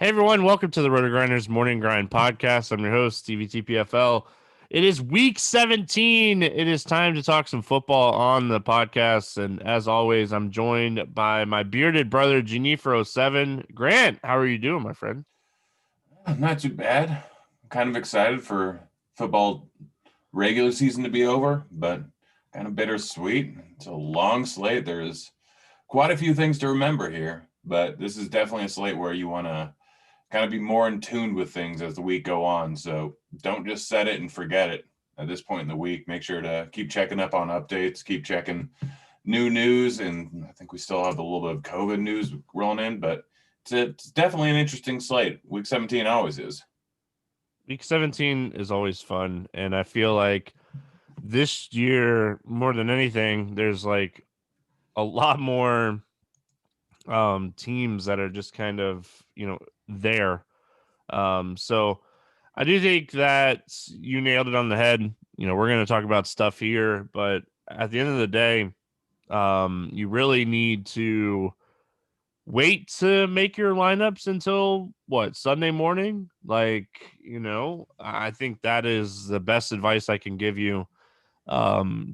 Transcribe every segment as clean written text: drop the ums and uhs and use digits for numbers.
Hey everyone, welcome to the RotoGrinders Morning Grind Podcast. I'm your host, Stevie TPFL. It is week 17. It is time to talk some football on the podcast. And as always, I'm joined by my bearded brother, Genifro7. Grant, how are you doing, my friend? Not too bad. I'm kind of excited for football regular season to be over, but kind of bittersweet. It's a long slate. There's quite a few things to remember here, but this is definitely a slate where you want to kind of be more in tune with things as the week go on. So don't just set it and forget it at this point in the week. Make sure to keep checking up on updates, keep checking new news, and I think we still have a little bit of COVID news rolling in, but it's definitely an interesting slate. Week 17 always is. Week 17 is always fun. And I feel like this year, more than anything, there's like a lot more teams that are just kind of, there. So I do think that you nailed it on the head. We're going to talk about stuff here, but at the end of the day, you really need to wait to make your lineups until what, Sunday morning? I think that is the best advice I can give you.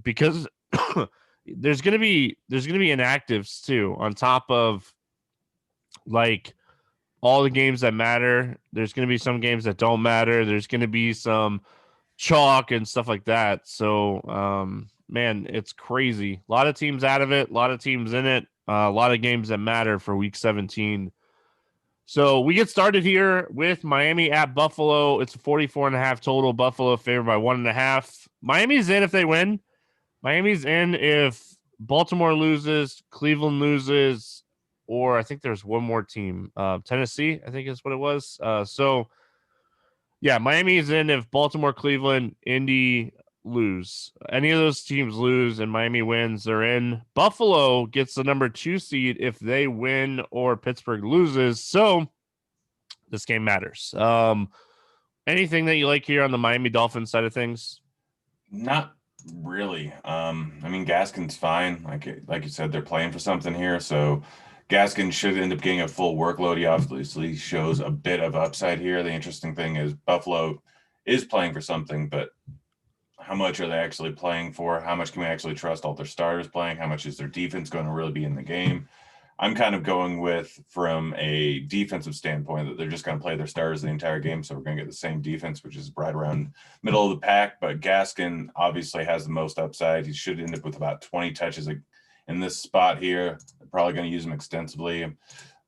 Because there's gonna be inactives too, on top of like all the games that matter. There's going to be some games that don't matter. There's going to be some chalk and stuff like that. So, man, it's crazy. A lot of teams out of it, a lot of teams in it, a lot of games that matter for week 17. So we get started here with Miami at Buffalo. It's a 44.5 total. Buffalo favored by 1.5. Miami's in if they win. Miami's in if Baltimore loses, Cleveland loses, or I think there's one more team, Tennessee, I think is what it was. Yeah, Miami is in if Baltimore, Cleveland, Indy lose. Any of those teams lose and Miami wins, they're in. Buffalo gets the number 2 seed if they win or Pittsburgh loses. So this game matters. Anything that you like here on the Miami Dolphins side of things? Not really. I mean, Gaskin's fine. Like you said, they're playing for something here, so Gaskin should end up getting a full workload. He obviously shows a bit of upside here. The interesting thing is Buffalo is playing for something, but how much are they actually playing for? How much can we actually trust all their starters playing? How much is their defense going to really be in the game? I'm kind of going with, from a defensive standpoint, that they're just going to play their starters the entire game. So we're going to get the same defense, which is right around middle of the pack. But Gaskin obviously has the most upside. He should end up with about 20 touches in this spot here. They're probably going to use him extensively.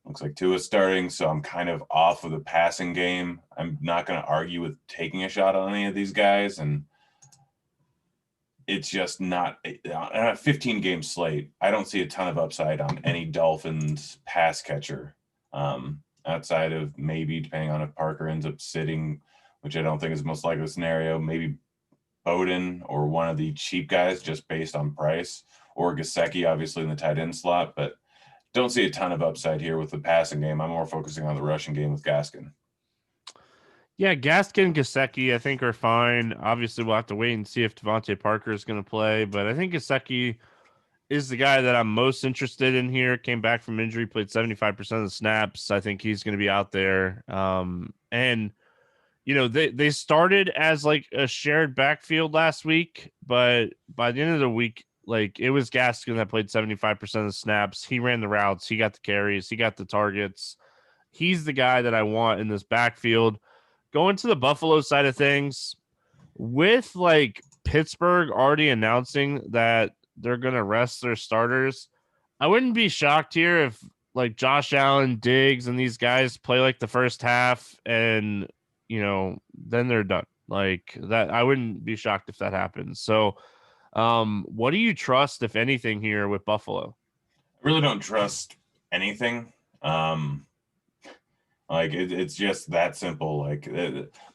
Looks like Tua's starting, so I'm kind of off of the passing game. I'm not going to argue with taking a shot on any of these guys. And it's just not on a 15-game slate. I don't see a ton of upside on any Dolphins pass catcher, outside of maybe, depending on if Parker ends up sitting, which I don't think is the most likely scenario, maybe Bowden or one of the cheap guys just based on price, or Gesicki, obviously, in the tight end slot. But don't see a ton of upside here with the passing game. I'm more focusing on the rushing game with Gaskin. Yeah, Gaskin and Gesicki, I think, are fine. Obviously, we'll have to wait and see if Devontae Parker is going to play, but I think Gesicki is the guy that I'm most interested in here. Came back from injury, played 75% of the snaps. I think he's going to be out there. And they started as like a shared backfield last week, but by the end of the week, like, it was Gaskin that played 75% of the snaps. He ran the routes, he got the carries, he got the targets. He's the guy that I want in this backfield. Going to the Buffalo side of things, with like Pittsburgh already announcing that they're going to rest their starters, I wouldn't be shocked here if like Josh Allen, Diggs, and these guys play like the first half and, then they're done. Like that, I wouldn't be shocked if that happens. So, what do you trust, if anything, here with Buffalo? I really don't trust anything. Um, it's just that simple.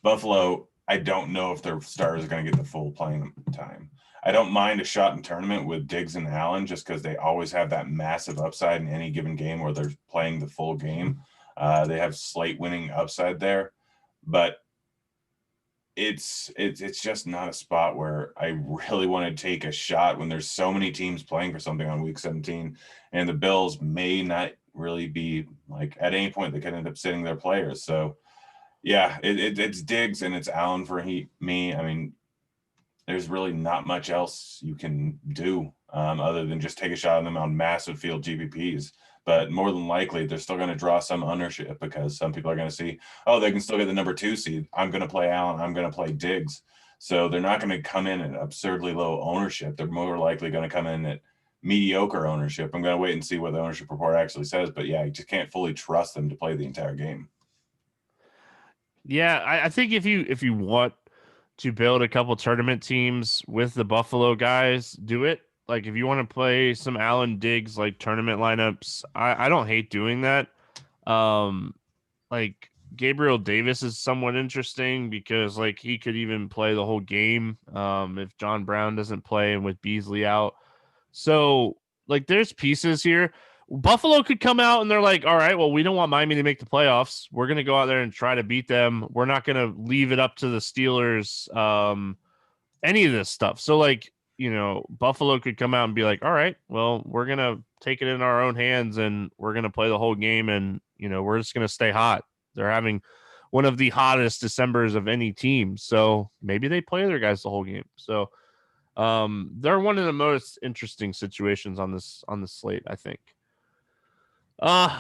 Buffalo, I don't know if their starters are going to get the full playing time. I don't mind a shot in tournament with Diggs and Allen, just because they always have that massive upside in any given game where they're playing the full game. They have slate winning upside there, but it's just not a spot where I really want to take a shot when there's so many teams playing for something on week 17, and the Bills may not really be like at any point they could end up sitting their players. So yeah, it's Diggs and it's Allen for me. I mean, there's really not much else you can do other than just take a shot on them on massive field GPPs. But more than likely, they're still going to draw some ownership because some people are going to see, oh, they can still get the number 2 seed. I'm going to play Allen. I'm going to play Diggs. So they're not going to come in at absurdly low ownership. They're more likely going to come in at mediocre ownership. I'm going to wait and see what the ownership report actually says. But yeah, you just can't fully trust them to play the entire game. Yeah, I think if you want to build a couple tournament teams with the Buffalo guys, do it. Like if you want to play some Allen Diggs like tournament lineups, I don't hate doing that. Like Gabriel Davis is somewhat interesting because like he could even play the whole game if John Brown doesn't play and with Beasley out. So like there's pieces here. Buffalo could come out and they're like, all right, well, we don't want Miami to make the playoffs. We're going to go out there and try to beat them. We're not going to leave it up to the Steelers, any of this stuff. So, like, you know, Buffalo could come out and be like, all right, well, we're going to take it in our own hands and we're going to play the whole game. And, you know, we're just going to stay hot. They're having one of the hottest Decembers of any team. So maybe they play their guys the whole game. So, they're one of the most interesting situations on this slate, I think.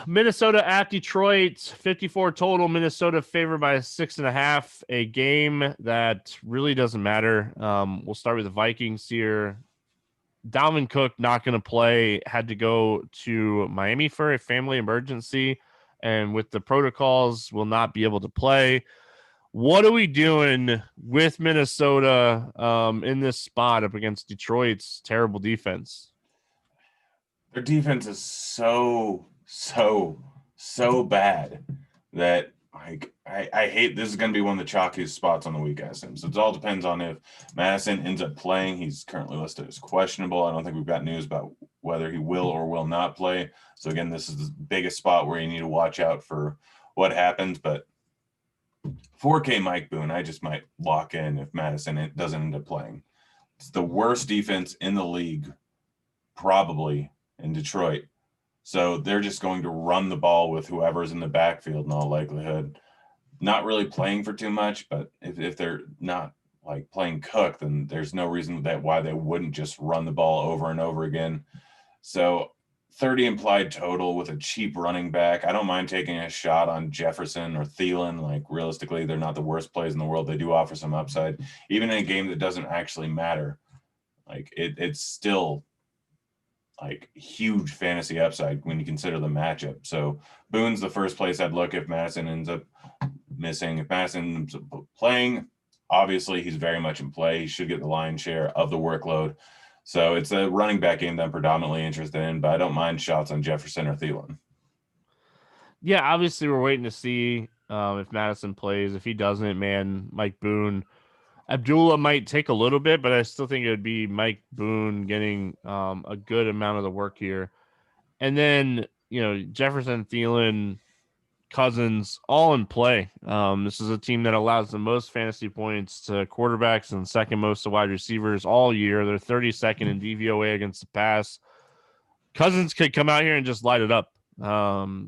Minnesota at Detroit, 54 total. Minnesota favored by 6.5. A game that really doesn't matter. We'll start with the Vikings here. Dalvin Cook not going to play. Had to go to Miami for a family emergency, and with the protocols, will not be able to play. What are we doing with Minnesota in this spot up against Detroit's terrible defense? Their defense is so bad that like I hate this is going to be one of the chalkiest spots on the week, I assume. So it all depends on if Madison ends up playing. He's currently listed as questionable. I don't think we've got news about whether he will or will not play. So again, this is the biggest spot where you need to watch out for what happens. But 4K Mike Boone, I just might lock in if Madison doesn't end up playing. It's the worst defense in the league, probably in Detroit. So they're just going to run the ball with whoever's in the backfield in all likelihood. Not really playing for too much, but if they're not like playing Cook, then there's no reason why they wouldn't just run the ball over and over again. So 30 implied total with a cheap running back. I don't mind taking a shot on Jefferson or Thielen. Like realistically, they're not the worst plays in the world. They do offer some upside, even in a game that doesn't actually matter. Like it's still like huge fantasy upside when you consider the matchup. So Boone's the first place I'd look if Madison ends up missing. If Madison ends up playing, obviously he's very much in play. He should get the lion's share of the workload. So it's a running back game that I'm predominantly interested in, but I don't mind shots on Jefferson or Thielen. Yeah, obviously we're waiting to see if Madison plays. If he doesn't, man, Mike Boone. Abdullah might take a little bit, but I still think it would be Mike Boone getting a good amount of the work here. And then, you know, Jefferson, Thielen, Cousins, all in play. This is a team that allows the most fantasy points to quarterbacks and second most to wide receivers all year. They're 32nd in DVOA against the pass. Cousins could come out here and just light it up.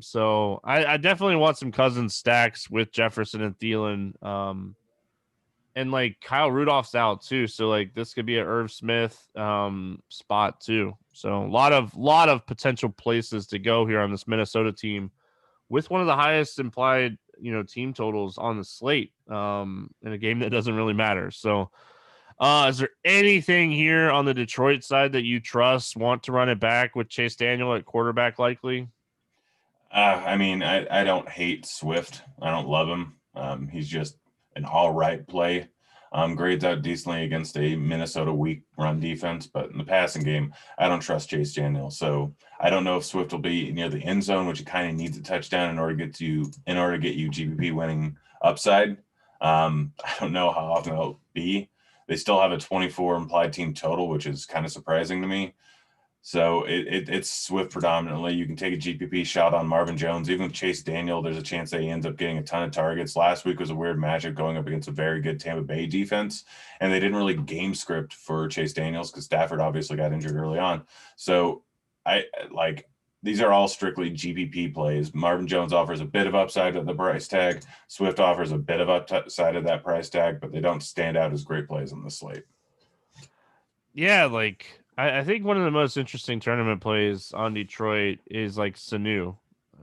So I definitely want some Cousins stacks with Jefferson and Thielen. And like Kyle Rudolph's out too, so like this could be an Irv Smith spot too. So a lot of potential places to go here on this Minnesota team, with one of the highest implied team totals on the slate in a game that doesn't really matter. So, is there anything here on the Detroit side that you trust? Want to run it back with Chase Daniel at quarterback likely? I mean, I don't hate Swift. I don't love him. He's just an all right play. Grades out decently against a Minnesota weak run defense, but in the passing game, I don't trust Chase Daniel. So I don't know if Swift will be near the end zone, which he kind of needs a touchdown in order to get you GPP winning upside. I don't know how often it'll be. They still have a 24 implied team total, which is kind of surprising to me. So it's Swift predominantly. You can take a GPP shot on Marvin Jones. Even with Chase Daniel, there's a chance that he ends up getting a ton of targets. Last week was a weird matchup going up against a very good Tampa Bay defense, and they didn't really game script for Chase Daniels because Stafford obviously got injured early on. So these are all strictly GPP plays. Marvin Jones offers a bit of upside at the price tag. Swift offers a bit of upside at that price tag, but they don't stand out as great plays on the slate. Yeah, like I think one of the most interesting tournament plays on Detroit is like Sanu.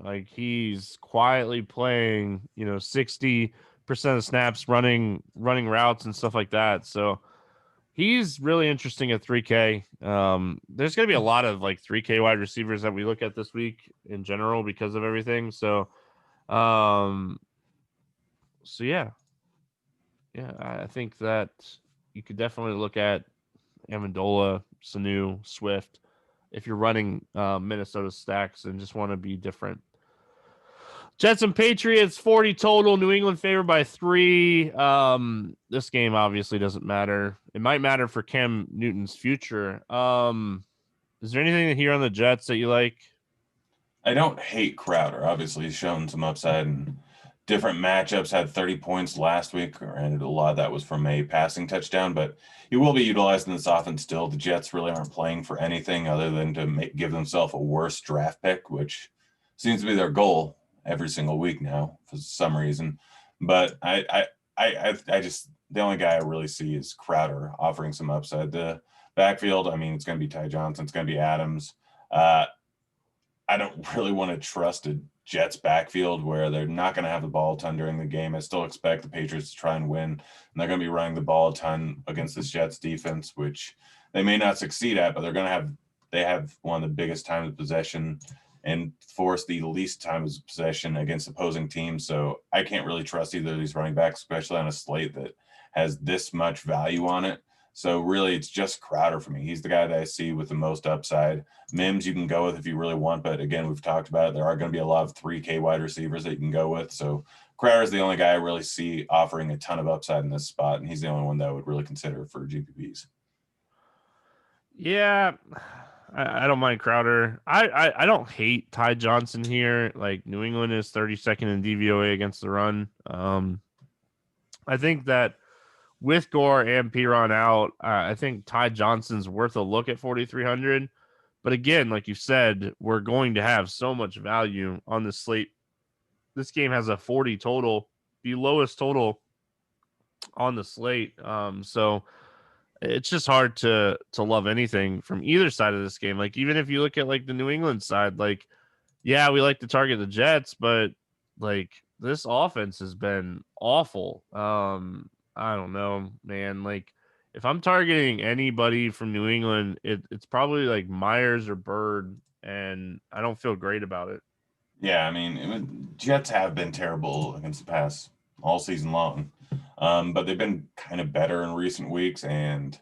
Like he's quietly playing, 60% of snaps running routes and stuff like that. So he's really interesting at 3K. There's going to be a lot of like 3K wide receivers that we look at this week in general because of everything. So, um, yeah, I think that you could definitely look at Amendola, Sanu, Swift if you're running Minnesota stacks and just want to be different. Jets and Patriots, 40 total. New England favored by 3. This game obviously doesn't matter. It might matter for Cam Newton's future. Is there anything here on the Jets that you like? I don't hate Crowder. Obviously, he's shown some upside and different matchups. Had 30 points last week, and a lot of that was from a passing touchdown. But he will be utilized in this offense still. The Jets really aren't playing for anything other than to give themselves a worse draft pick, which seems to be their goal every single week now for some reason. But I just the only guy I really see is Crowder offering some upside. The backfield, I mean, it's going to be Ty Johnson, it's going to be Adams. I don't really want to trust a Jets backfield where they're not going to have the ball a ton during the game. I still expect the Patriots to try and win, and they're going to be running the ball a ton against this Jets defense, which they may not succeed at, but they have one of the biggest times of possession and force the least time of possession against opposing teams. So I can't really trust either of these running backs, especially on a slate that has this much value on it. So really, it's just Crowder for me. He's the guy that I see with the most upside. Mims you can go with if you really want, but again, we've talked about it. There are going to be a lot of 3K wide receivers that you can go with. So Crowder is the only guy I really see offering a ton of upside in this spot, and he's the only one that I would really consider for GPPs. Yeah, I don't mind Crowder. I don't hate Ty Johnson here. Like New England is 32nd in DVOA against the run. I think that with Gore and Piron out, I think Ty Johnson's worth a look at 4,300. But again, like you said, we're going to have so much value on this slate. This game has a 40 total, the lowest total on the slate. So it's just hard to love anything from either side of this game. Like even if you look at like the New England side, like yeah, we like to target the Jets, but like this offense has been awful. I don't know, man. Like if I'm targeting anybody from New England, it's probably like Myers or Bird, and I don't feel great about it. Yeah, I mean, Jets have been terrible against the pass all season long, but they've been kind of better in recent weeks. And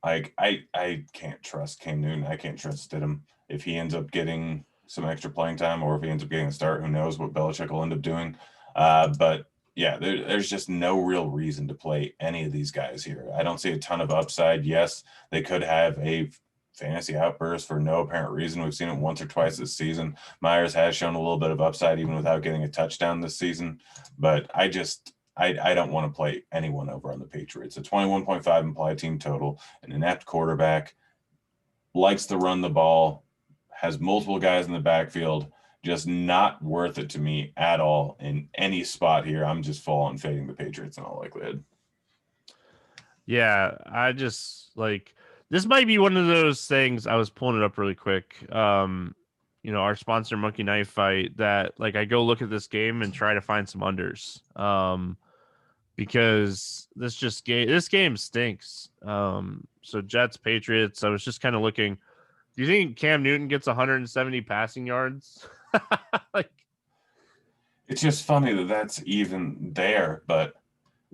like I can't trust Cam Newton. I can't trust Stidham. If he ends up getting some extra playing time, or if he ends up getting a start, who knows what Belichick will end up doing. But yeah, there's just no real reason to play any of these guys here. I don't see a ton of upside. Yes, they could have a fantasy outburst for no apparent reason. We've seen it once or twice this season. Myers has shown a little bit of upside even without getting a touchdown this season. But I don't want to play anyone over on the Patriots. A 21.5 implied team total, an inept quarterback, likes to run the ball, has multiple guys in the backfield, just not worth it to me at all in any spot here. I'm just full on fading the Patriots in all likelihood. Yeah, I just like this might be one of those things. I was pulling it up really quick. Our sponsor Monkey Knife Fight, that like I go look at this game and try to find some unders. Because this game stinks. So Jets Patriots, I was just kind of looking. Do you think Cam Newton gets 170 passing yards? Like it's just funny that that's even there, but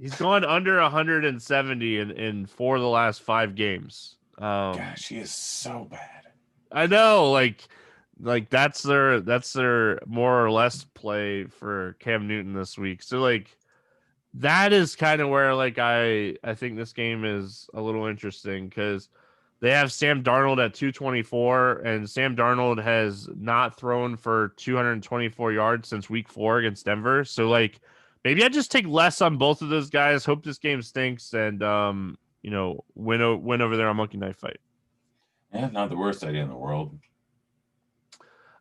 he's gone under 170 in 4 of the last 5 games. Gosh, he is so bad. I know, like that's their more or less play for Cam Newton this week. So like that is kind of where like I think this game is a little interesting because they have Sam Darnold at 224, and Sam Darnold has not thrown for 224 yards since week 4 against Denver. So like maybe I just take less on both of those guys. Hope this game stinks and win over there on Monkey Knife Fight. Yeah, not the worst idea in the world.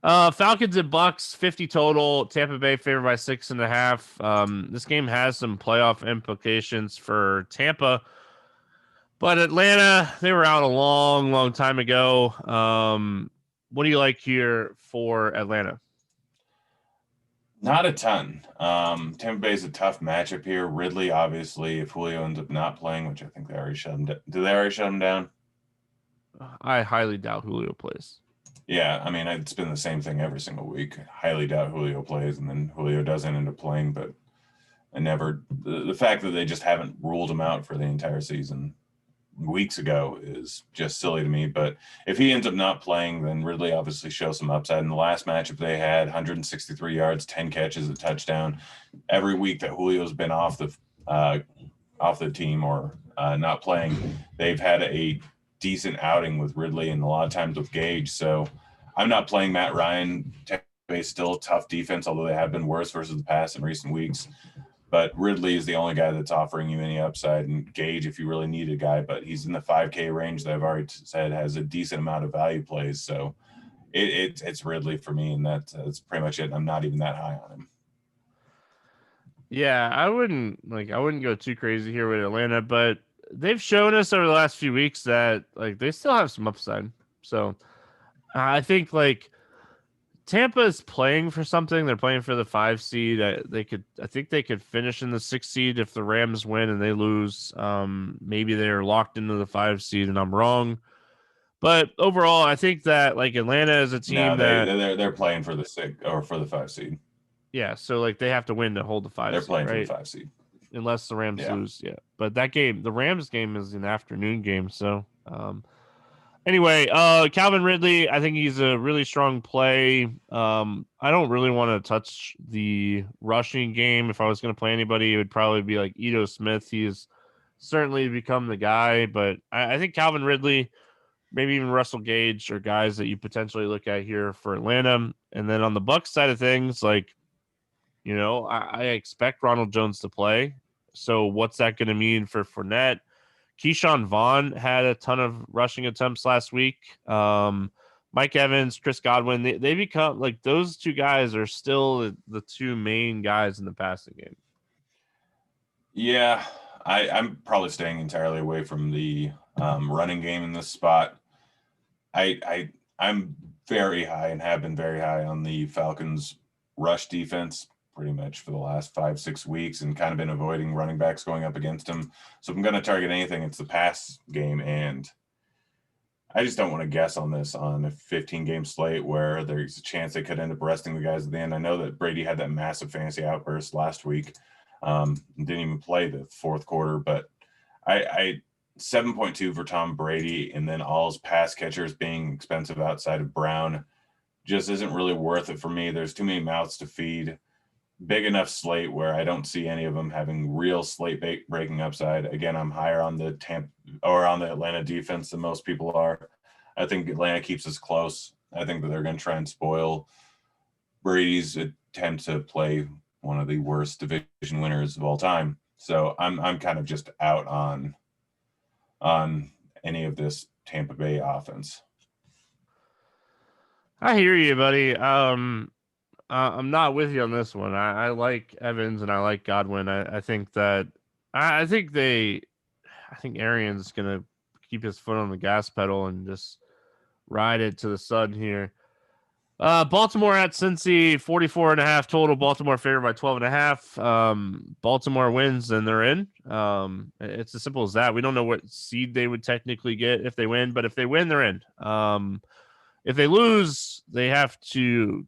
Falcons and Bucks, 50 total. Tampa Bay favored by 6.5. This game has some playoff implications for Tampa, but Atlanta, they were out a long, long time ago. What do you like here for Atlanta? Not a ton. Tampa Bay is a tough matchup here. Ridley, obviously, if Julio ends up not playing, which I think they already shut him down. Did they already shut him down? I highly doubt Julio plays. Yeah, I mean, it's been the same thing every single week. Highly doubt Julio plays, and then Julio doesn't end up playing. But I never, the fact that they just haven't ruled him out for the entire season weeks ago is just silly to me. But if he ends up not playing, then Ridley obviously shows some upside. In the last matchup they had, 163 yards, 10 catches, a touchdown. Every week that Julio's been off the team or not playing, they've had a decent outing with Ridley and a lot of times with Gage. So I'm not playing Matt Ryan. Tampa Bay still a tough defense, although they have been worse versus the pass in recent weeks. But Ridley is the only guy that's offering you any upside. And Gage, if you really need a guy, but he's in the 5K range that I've already said has a decent amount of value plays. So it's Ridley for me, and that's pretty much it. I'm not even that high on him. Yeah, I wouldn't go too crazy here with Atlanta, but they've shown us over the last few weeks that like they still have some upside. So I think like Tampa is playing for something. They're playing for the 5 seed. I think they could finish in the 6 seed if the Rams win and they lose. Maybe they're locked into the 5 seed, and I'm wrong. But overall, I think that like Atlanta is a team they're playing for the 6 or for the 5 seed. Yeah, so like they have to win to hold the 5 They're seed, playing right? for the 5 seed. Unless the Rams lose, yeah. But that game, the Rams game is an afternoon game, so anyway, Calvin Ridley, I think he's a really strong play. I don't really want to touch the rushing game. If I was going to play anybody, it would probably be like Ito Smith. He's certainly become the guy, but I think Calvin Ridley, maybe even Russell Gage are guys that you potentially look at here for Atlanta. And then on the Bucs side of things, like, you know, I expect Ronald Jones to play. So what's that going to mean for Fournette? Keyshawn Vaughn had a ton of rushing attempts last week. Mike Evans, Chris Godwin, they become like those two guys are still the two main guys in the passing game. Yeah, I'm probably staying entirely away from the running game in this spot. I'm very high and have been very high on the Falcons rush defense pretty much for the last 5-6 weeks and kind of been avoiding running backs going up against them. So if I'm going to target anything, it's the pass game. And I just don't want to guess on this on a 15-game slate where there's a chance they could end up resting the guys at the end. I know that Brady had that massive fantasy outburst last week. Didn't even play the fourth quarter, but I 7.2 for Tom Brady, and then all his pass catchers being expensive outside of Brown just isn't really worth it for me. There's too many mouths to feed. Big enough slate where I don't see any of them having real slate breaking upside. Again, I'm higher on the Atlanta defense than most people are. I think Atlanta keeps us close. I think that they're going to try and spoil Brady's attempt to play one of the worst division winners of all time. So I'm kind of just out on any of this Tampa Bay offense. I hear you, buddy. I'm not with you on this one. I like Evans and I like Godwin. I think Arians gonna keep his foot on the gas pedal and just ride it to the sun here. Baltimore at Cincy, 44.5 total. Baltimore favored by 12.5. Baltimore wins, then they're in. It's as simple as that. We don't know what seed they would technically get if they win, but if they win, they're in. If they lose, they have to,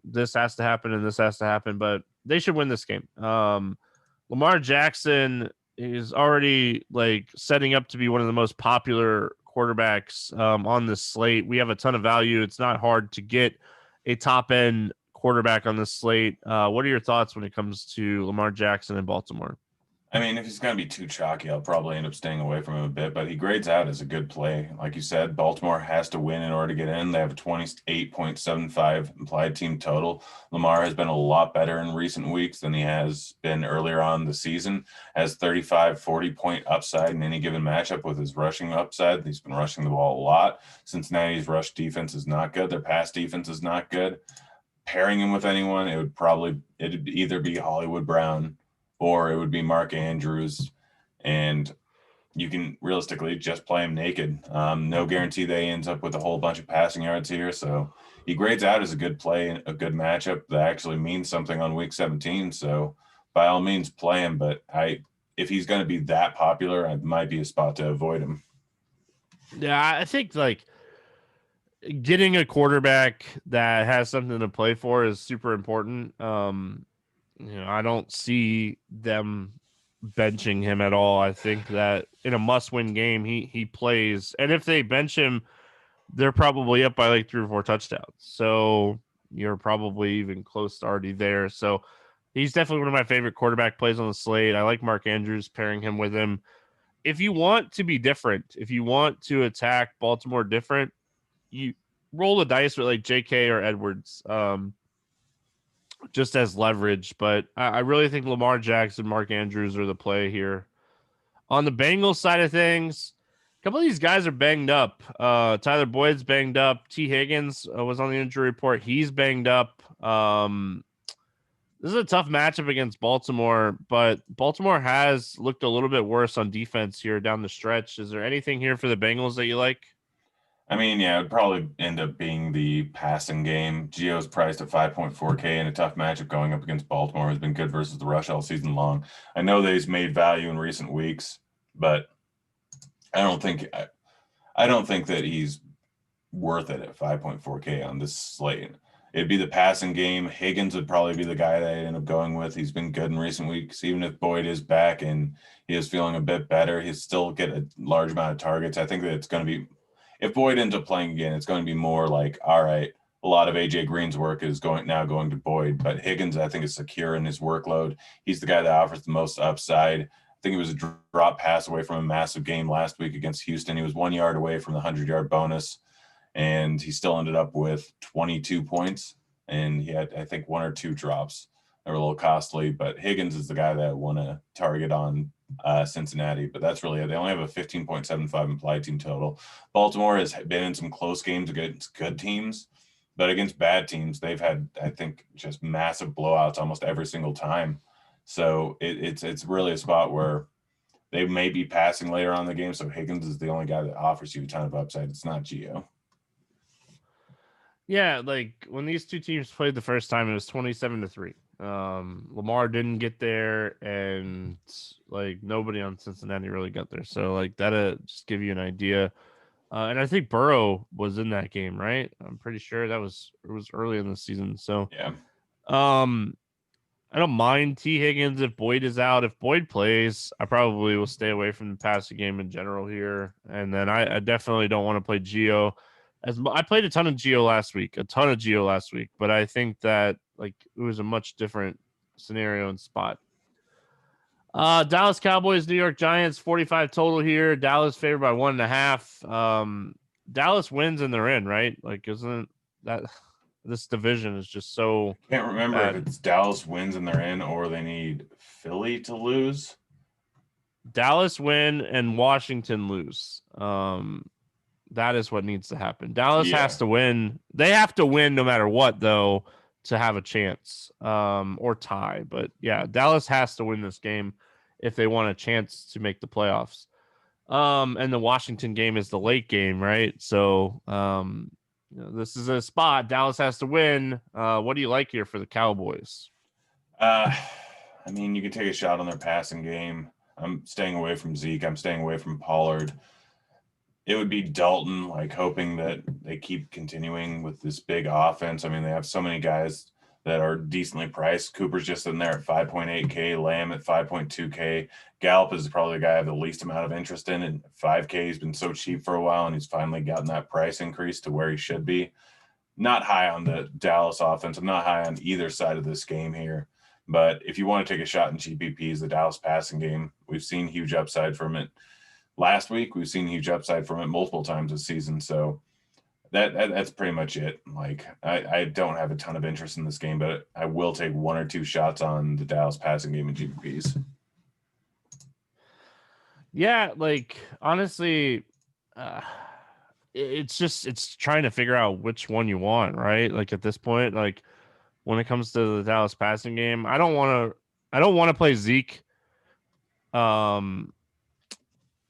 this has to happen and this has to happen, but they should win this game. Lamar Jackson is already like setting up to be one of the most popular quarterbacks on this slate. We have a ton of value. It's not hard to get a top end quarterback on this slate. What are your thoughts when it comes to Lamar Jackson in Baltimore? I mean, if he's going to be too chalky, I'll probably end up staying away from him a bit, but he grades out as a good play. Like you said, Baltimore has to win in order to get in. They have a 28.75 implied team total. Lamar has been a lot better in recent weeks than he has been earlier on the season. Has 35, 40-point upside in any given matchup with his rushing upside. He's been rushing the ball a lot. Cincinnati's rush defense is not good. Their pass defense is not good. Pairing him with anyone, it'd either be Hollywood Brown or it would be Mark Andrews, and you can realistically just play him naked. No guarantee that he ends up with a whole bunch of passing yards here, so he grades out as a good play and a good matchup that actually means something on week 17. So by all means, play him. But if he's going to be that popular, it might be a spot to avoid him. Yeah, I think like getting a quarterback that has something to play for is super important. I don't see them benching him at all. I think that in a must-win game, he plays, and if they bench him, they're probably up by like 3 or 4 touchdowns. So you're probably even close to already there. So he's definitely one of my favorite quarterback plays on the slate. I like Mark Andrews, pairing him with him. If you want to be different, if you want to attack Baltimore different, you roll the dice with like JK or Edwards. Just as leverage, but I really think Lamar Jackson, Mark Andrews are the play here. On the Bengals side of things, a couple of these guys are banged up. Tyler Boyd's banged up. T. Higgins was on the injury report. He's banged up. This is a tough matchup against Baltimore, but Baltimore has looked a little bit worse on defense here down the stretch. Is there anything here for the Bengals that you like? I mean, yeah, it'd probably end up being the passing game. Gio's priced at 5.4K in a tough matchup going up against Baltimore. Has been good versus the rush all season long. I know that he's made value in recent weeks, but I don't think that he's worth it at 5.4K on this slate. It'd be the passing game. Higgins would probably be the guy that I end up going with. He's been good in recent weeks. Even if Boyd is back and he is feeling a bit better, he'll still get a large amount of targets. I think that it's going to be, if Boyd ends up playing again, it's going to be more like, all right, a lot of AJ Green's work is going to Boyd, but Higgins, I think, is secure in his workload. He's the guy that offers the most upside. I think it was a drop pass away from a massive game last week against Houston. He was 1 yard away from the 100-yard bonus, and he still ended up with 22 points. And he had, I think, 1 or 2 drops that were a little costly. But Higgins is the guy that I want to target on Cincinnati, but that's really it. They only have a 15.75 implied team total. Baltimore has been in some close games against good teams, but against bad teams, they've had, I think, just massive blowouts almost every single time. So it's really a spot where they may be passing later on in the game. So Higgins is the only guy that offers you a ton of upside. It's not Gio. Yeah, like when these two teams played the first time, it was 27-3. Lamar didn't get there, and like nobody on Cincinnati really got there. So like that just give you an idea. And I think Burrow was in that game, right? I'm pretty sure it was early in the season. So yeah, I don't mind T. Higgins if Boyd is out. If Boyd plays, I probably will stay away from the passing game in general here. And then I definitely don't want to play Gio. I played a ton of Gio last week, but I think that like it was a much different scenario and spot. Dallas Cowboys, New York Giants, 45 total here. Dallas favored by 1.5. Dallas wins and they're in, right? Like, isn't that this division is just so can't remember bad. if it's Dallas wins and they're in, or they need Philly to lose. Dallas win and Washington lose. That is what needs to happen. Dallas has to win. They have to win no matter what, though, to have a chance or tie. But yeah, Dallas has to win this game if they want a chance to make the playoffs. And the Washington game is the late game, right? So this is a spot. Dallas has to win. What do you like here for the Cowboys? I mean, you could take a shot on their passing game. I'm staying away from Zeke. I'm staying away from Pollard. It would be Dalton, like hoping that they keep continuing with this big offense. I mean, they have so many guys that are decently priced. Cooper's just in there at 5.8K, Lamb at 5.2K. Gallup is probably the guy I have the least amount of interest in. And 5K, he's been so cheap for a while, and he's finally gotten that price increase to where he should be. Not high on the Dallas offense. I'm not high on either side of this game here. But if you want to take a shot in GPPs, the Dallas passing game, we've seen huge upside from it last week. We've seen huge upside from it multiple times this season. So that's pretty much it. Like I don't have a ton of interest in this game, but I will take one or two shots on the Dallas passing game in GPPs. Yeah, like honestly, it's trying to figure out which one you want, right? Like at this point, like when it comes to the Dallas passing game, I don't want to play Zeke. I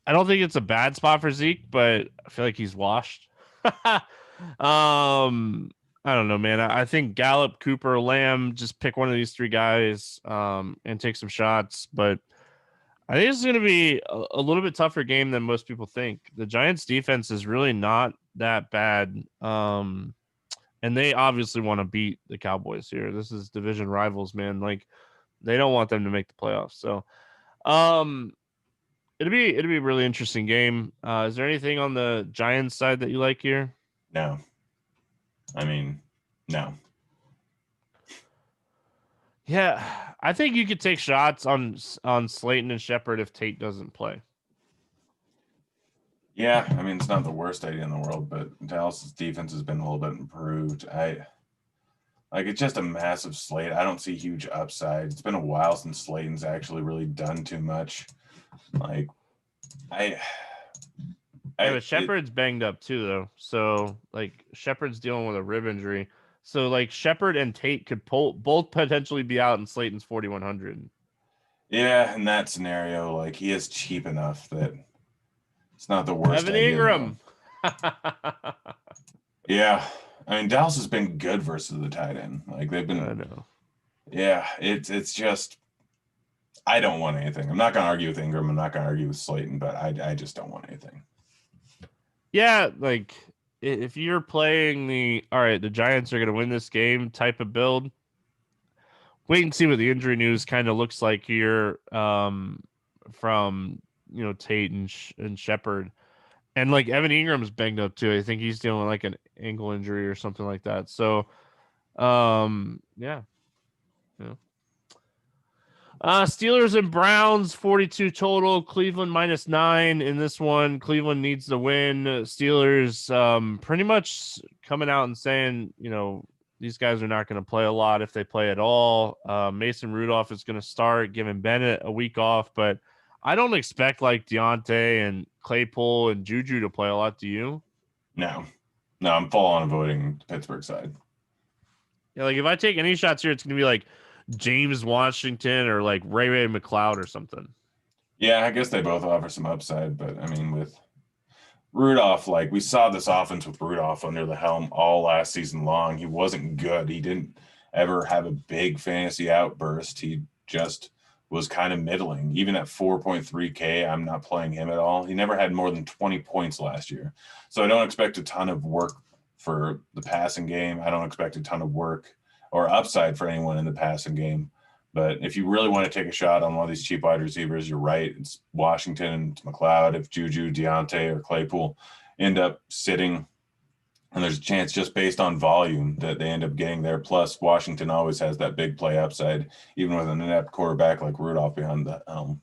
don't think it's a bad spot for Zeke, but I feel like he's washed. I don't know, man. I think Gallup, Cooper, Lamb, just pick one of these three guys and take some shots. But I think it's going to be a little bit tougher game than most people think. The Giants defense is really not that bad. And they obviously want to beat the Cowboys here. This is division rivals, man. Like they don't want them to make the playoffs. So it'll be a really interesting game. Is there anything on the Giants side that you like here? No. I mean, no. Yeah, I think you could take shots on Slayton and Shepard if Tate doesn't play. Yeah, I mean, it's not the worst idea in the world, but Dallas's defense has been a little bit improved. It's just a massive slate. I don't see huge upside. It's been a while since Slayton's actually really done too much. Like, but Shepard's banged up too, though. So, like, Shepard's dealing with a rib injury. So, like, Shepard and Tate could both potentially be out in Slayton's 4,100. Yeah, in that scenario, like, he is cheap enough that it's not the worst Evan idea. Ingram. Yeah. I mean, Dallas has been good versus the tight end. Like, they've been. I know. Yeah, it's just. I don't want anything. I'm not going to argue with Ingram. I'm not going to argue with Slayton, but I just don't want anything. Yeah, like if you're playing the Giants are going to win this game type of build, wait and see what the injury news kind of looks like here from Tate and Shepard. And like Evan Ingram's banged up too. I think he's dealing with like an ankle injury or something like that. So yeah. Steelers and Browns 42 total. Cleveland -9 in this one. Cleveland needs to win. Steelers pretty much coming out and saying, these guys are not going to play a lot if they play at all. Mason Rudolph is going to start, giving Bennett a week off, but I don't expect like Deontay and Claypool and Juju to play a lot. Do you? No, I'm full on avoiding the Pittsburgh side. Yeah, like if I take any shots here, it's going to be like James Washington or like Ray McLeod or something. Yeah, I guess they both offer some upside, but I mean, with Rudolph, like we saw this offense with Rudolph under the helm all last season long. He wasn't good. He didn't ever have a big fantasy outburst. He just was kind of middling. Even at 4.3K, I'm not playing him at all. He never had more than 20 points last year. So I don't expect a ton of work for the passing game. I don't expect a ton of work or upside for anyone in the passing game. But if you really want to take a shot on one of these cheap wide receivers, you're right. It's Washington and McLeod. If Juju, Deontay, or Claypool end up sitting, and there's a chance just based on volume that they end up getting there. Plus, Washington always has that big play upside, even with an inept quarterback like Rudolph behind the helm.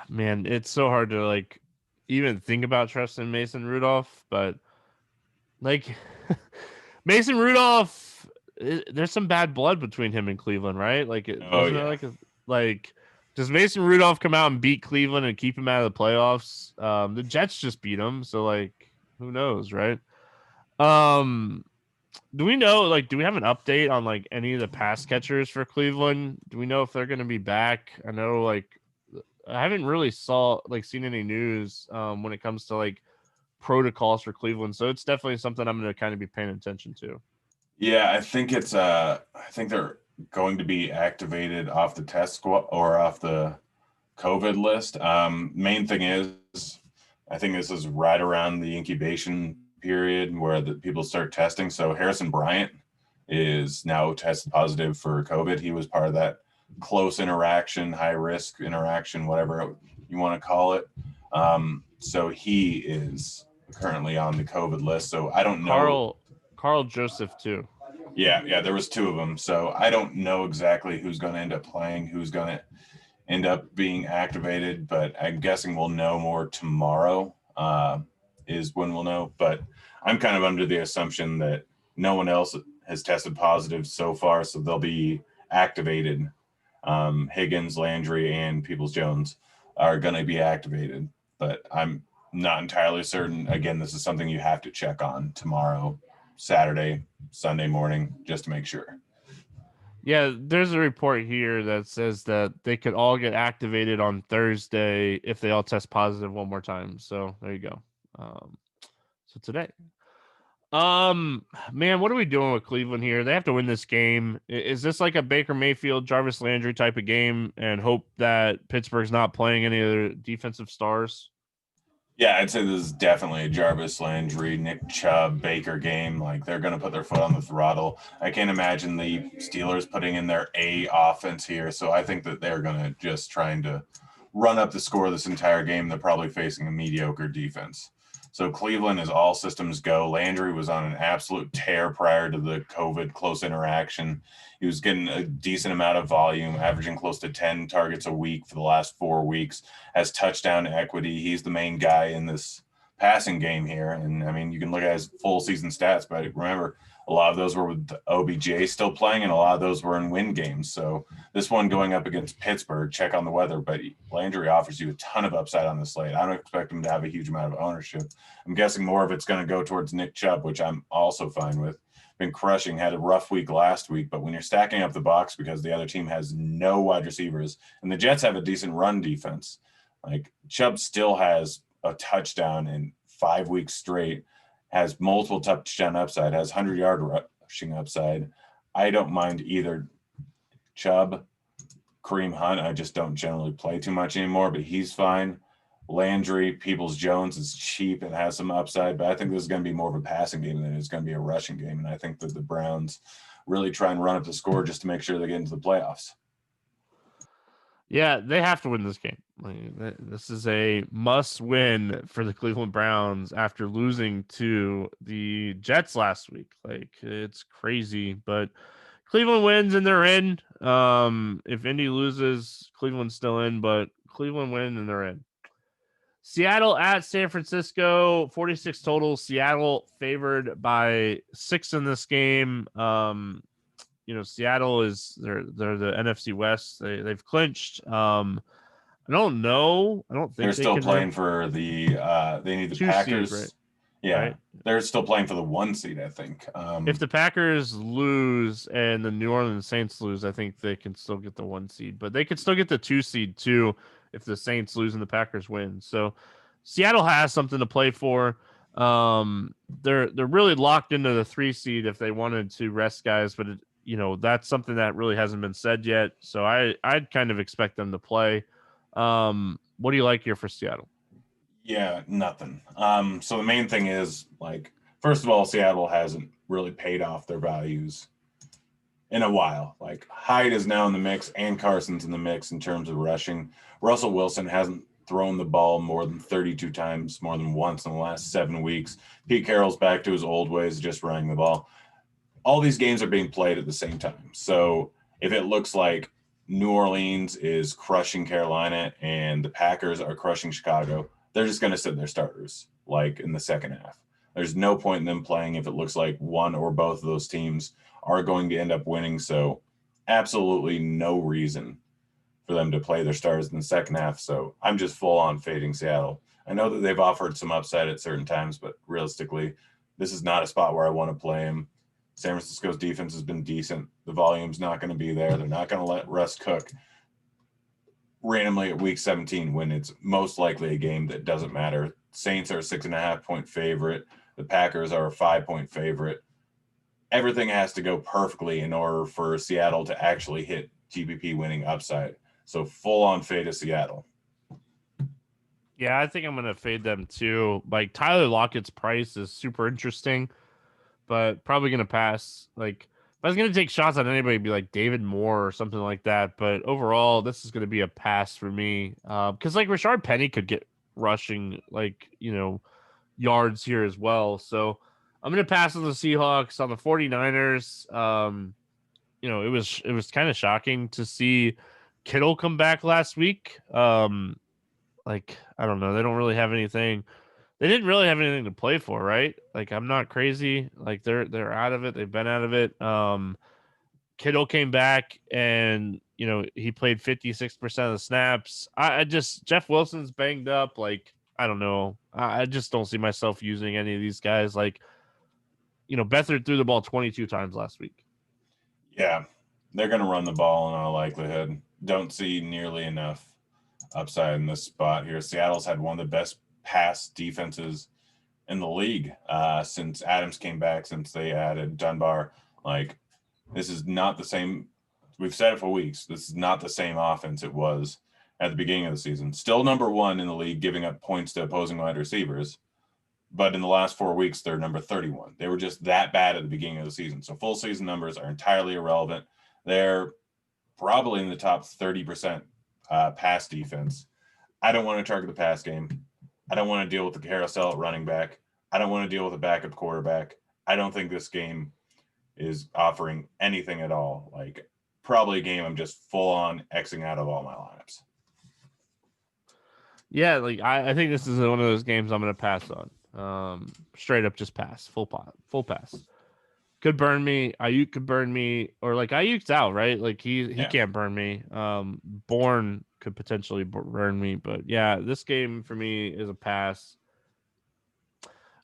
Man, it's so hard to like even think about trusting Mason Rudolph, but like Mason Rudolph, there's some bad blood between him and Cleveland, right? Like, does Mason Rudolph come out and beat Cleveland and keep him out of the playoffs? The Jets just beat him, so like, who knows, right? Do we know? Like, do we have an update on like any of the pass catchers for Cleveland? Do we know if they're going to be back? I know, like, I haven't really seen any news when it comes to like protocols for Cleveland, so it's definitely something I'm going to kind of be paying attention to. Yeah, I think they're going to be activated off the test squad or off the COVID list. Main thing is, I think this is right around the incubation period where the people start testing. So Harrison Bryant is now tested positive for COVID. He was part of that close interaction, high risk interaction, whatever you want to call it. So he is currently on the COVID list. So I don't know. Carl Joseph too. Yeah, there was two of them. So I don't know exactly who's going to end up playing, who's going to end up being activated, but I'm guessing we'll know more tomorrow is when we'll know. But I'm kind of under the assumption that no one else has tested positive so far, so they'll be activated. Higgins, Landry, and Peoples-Jones are going to be activated, but I'm not entirely certain. Again, this is something you have to check on tomorrow, Saturday, Sunday morning, just to make sure. Yeah, there's a report here that says that they could all get activated on Thursday if they all test positive one more time. So there you go. So today. Man, what are we doing with Cleveland here? They have to win this game. Is this like a Baker Mayfield, Jarvis Landry type of game and hope that Pittsburgh's not playing any other defensive stars? Yeah, I'd say this is definitely a Jarvis Landry, Nick Chubb, Baker game. Like they're going to put their foot on the throttle. I can't imagine the Steelers putting in their A offense here. So I think that they're going to just trying to run up the score this entire game. They're probably facing a mediocre defense. So Cleveland is all systems go. Landry was on an absolute tear prior to the COVID close interaction. He was getting a decent amount of volume, averaging close to 10 targets a week for the last 4 weeks, has touchdown equity. He's the main guy in this passing game here. And I mean, you can look at his full season stats, but remember, a lot of those were with OBJ still playing, and a lot of those were in win games. So this one going up against Pittsburgh, check on the weather, but Landry offers you a ton of upside on the slate. I don't expect him to have a huge amount of ownership. I'm guessing more of it's going to go towards Nick Chubb, which I'm also fine with. Been crushing, had a rough week last week, but when you're stacking up the box because the other team has no wide receivers and the Jets have a decent run defense, like Chubb still has a touchdown in 5 weeks straight, has multiple touchdown upside, has 100-yard rushing upside. I don't mind either Chubb, Kareem Hunt. I just don't generally play too much anymore, but he's fine. Landry, Peoples-Jones is cheap and has some upside, but I think this is going to be more of a passing game than it's going to be a rushing game. And I think that the Browns really try and run up the score just to make sure they get into the playoffs. Yeah, they have to win this game. This is a must win for the Cleveland Browns after losing to the Jets last week. Like, it's crazy, but Cleveland wins and they're in. If Indy loses, Cleveland's still in, but Cleveland win and they're in. Seattle at San Francisco, 46 total. Seattle favored by 6 in this game. Seattle is they're the NFC West. They've clinched. I don't know. I don't think they're still playing for the. They need the Packers. Seed, right? Yeah, right? They're still playing for the 1 seed, I think. If the Packers lose and the New Orleans Saints lose, I think they can still get the 1 seed, but they could still get the 2 seed too if the Saints lose and the Packers win. So Seattle has something to play for. They're really locked into the 3 seed if they wanted to rest guys, but that's something that really hasn't been said yet. So I'd kind of expect them to play. What do you like here for Seattle? Yeah, nothing. So the main thing is, like, first of all, Seattle hasn't really paid off their values in a while. Like, Hyde is now in the mix and Carson's in the mix in terms of rushing. Russell Wilson hasn't thrown the ball more than 32 times, more than once in the last 7 weeks. Pete Carroll's back to his old ways, just running the ball. All these games are being played at the same time. So if it looks like New Orleans is crushing Carolina and the Packers are crushing Chicago, they're just going to sit their starters like in the second half. There's no point in them playing if it looks like one or both of those teams are going to end up winning. So absolutely no reason for them to play their stars in the second half. So I'm just full on fading Seattle. I know that they've offered some upside at certain times, but realistically, this is not a spot where I want to play him. San Francisco's defense has been decent. The volume's not going to be there. They're not going to let Russ cook randomly at week 17 when it's most likely a game that doesn't matter. Saints are a 6.5-point favorite. The Packers are a 5-point favorite. Everything has to go perfectly in order for Seattle to actually hit GPP winning upside. So full on fade of Seattle. Yeah, I think I'm going to fade them too. Like, Tyler Lockett's price is super interesting, but probably going to pass. Like, if I was going to take shots on anybody, it'd be like David Moore or something like that. But overall, this is going to be a pass for me. Because like Rashard Penny could get rushing, yards here as well. So I'm going to pass on the Seahawks. On the 49ers. It was kind of shocking to see Kittle come back last week. I don't know. They don't really have anything. They didn't really have anything to play for, right? Like, I'm not crazy. Like, they're out of it. They've been out of it. Kittle came back and he played 56% of the snaps. I just Jeff Wilson's banged up. Like, I don't know. I just don't see myself using any of these guys. Like, Beathard threw the ball 22 times last week. Yeah, they're going to run the ball in all likelihood. Don't see nearly enough upside in this spot here. Seattle's had one of the best pass defenses in the league since Adams came back, since they added Dunbar. Like, this is not the same. We've said it for weeks. This is not the same offense it was at the beginning of the season. Still number one in the league, giving up points to opposing wide receivers. But in the last 4 weeks, they're number 31. They were just that bad at the beginning of the season. So full season numbers are entirely irrelevant. They're probably in the top 30% pass defense. I don't want to target the pass game. I don't want to deal with the carousel at running back. I don't want to deal with a backup quarterback. I don't think this game is offering anything at all. Like, probably a game I'm just full on Xing out of all my lineups. Yeah, like I think this is one of those games I'm going to pass on. Straight up just pass. Full pass. Could burn me. Ayuk could burn me, or like Ayuk's out, right? Like he can't burn me. Bourne could potentially burn me, but yeah, this game for me is a pass.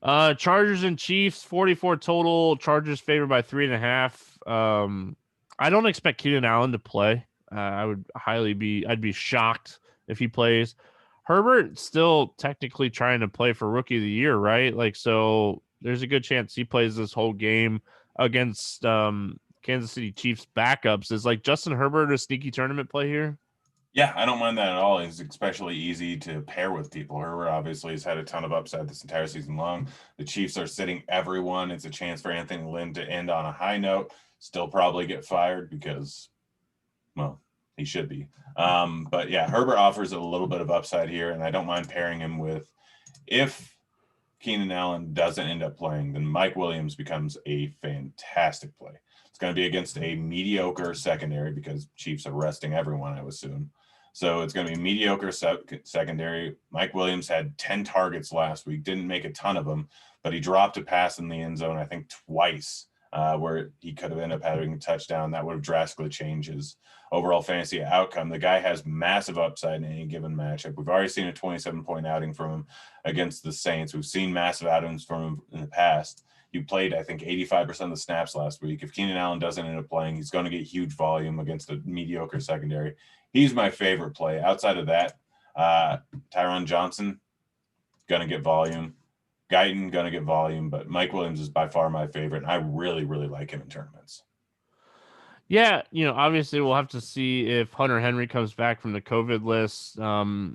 Chargers and Chiefs, 44 total. Chargers favored by 3.5. I don't expect Keenan Allen to play. I'd be shocked if he plays. Herbert still technically trying to play for Rookie of the Year, right? Like, so there's a good chance he plays this whole game against Kansas City Chiefs backups. Is like Justin Herbert a sneaky tournament play here? Yeah, I don't mind that at all. It's especially easy to pair with people. Herbert obviously has had a ton of upside this entire season long. The Chiefs are sitting everyone. It's a chance for Anthony Lynn to end on a high note, still probably get fired because, well, he should be. But yeah, Herbert offers a little bit of upside here, and I don't mind pairing him with, if Keenan Allen doesn't end up playing, then Mike Williams becomes a fantastic play. It's going to be against a mediocre secondary because Chiefs are resting everyone, I would assume. So it's going to be mediocre secondary. Mike Williams had 10 targets last week, didn't make a ton of them, but he dropped a pass in the end zone, I think twice, where he could have ended up having a touchdown. That would have drastically changed his overall fantasy outcome. The guy has massive upside in any given matchup. We've already seen a 27-point outing from him against the Saints. We've seen massive outings from him in the past. He played, I think, 85% of the snaps last week. If Keenan Allen doesn't end up playing, he's going to get huge volume against a mediocre secondary. He's my favorite play. Outside of that, Tyron Johnson, going to get volume. Guyton, going to get volume. But Mike Williams is by far my favorite, and I really, really like him in tournaments. Yeah, obviously we'll have to see if Hunter Henry comes back from the COVID list.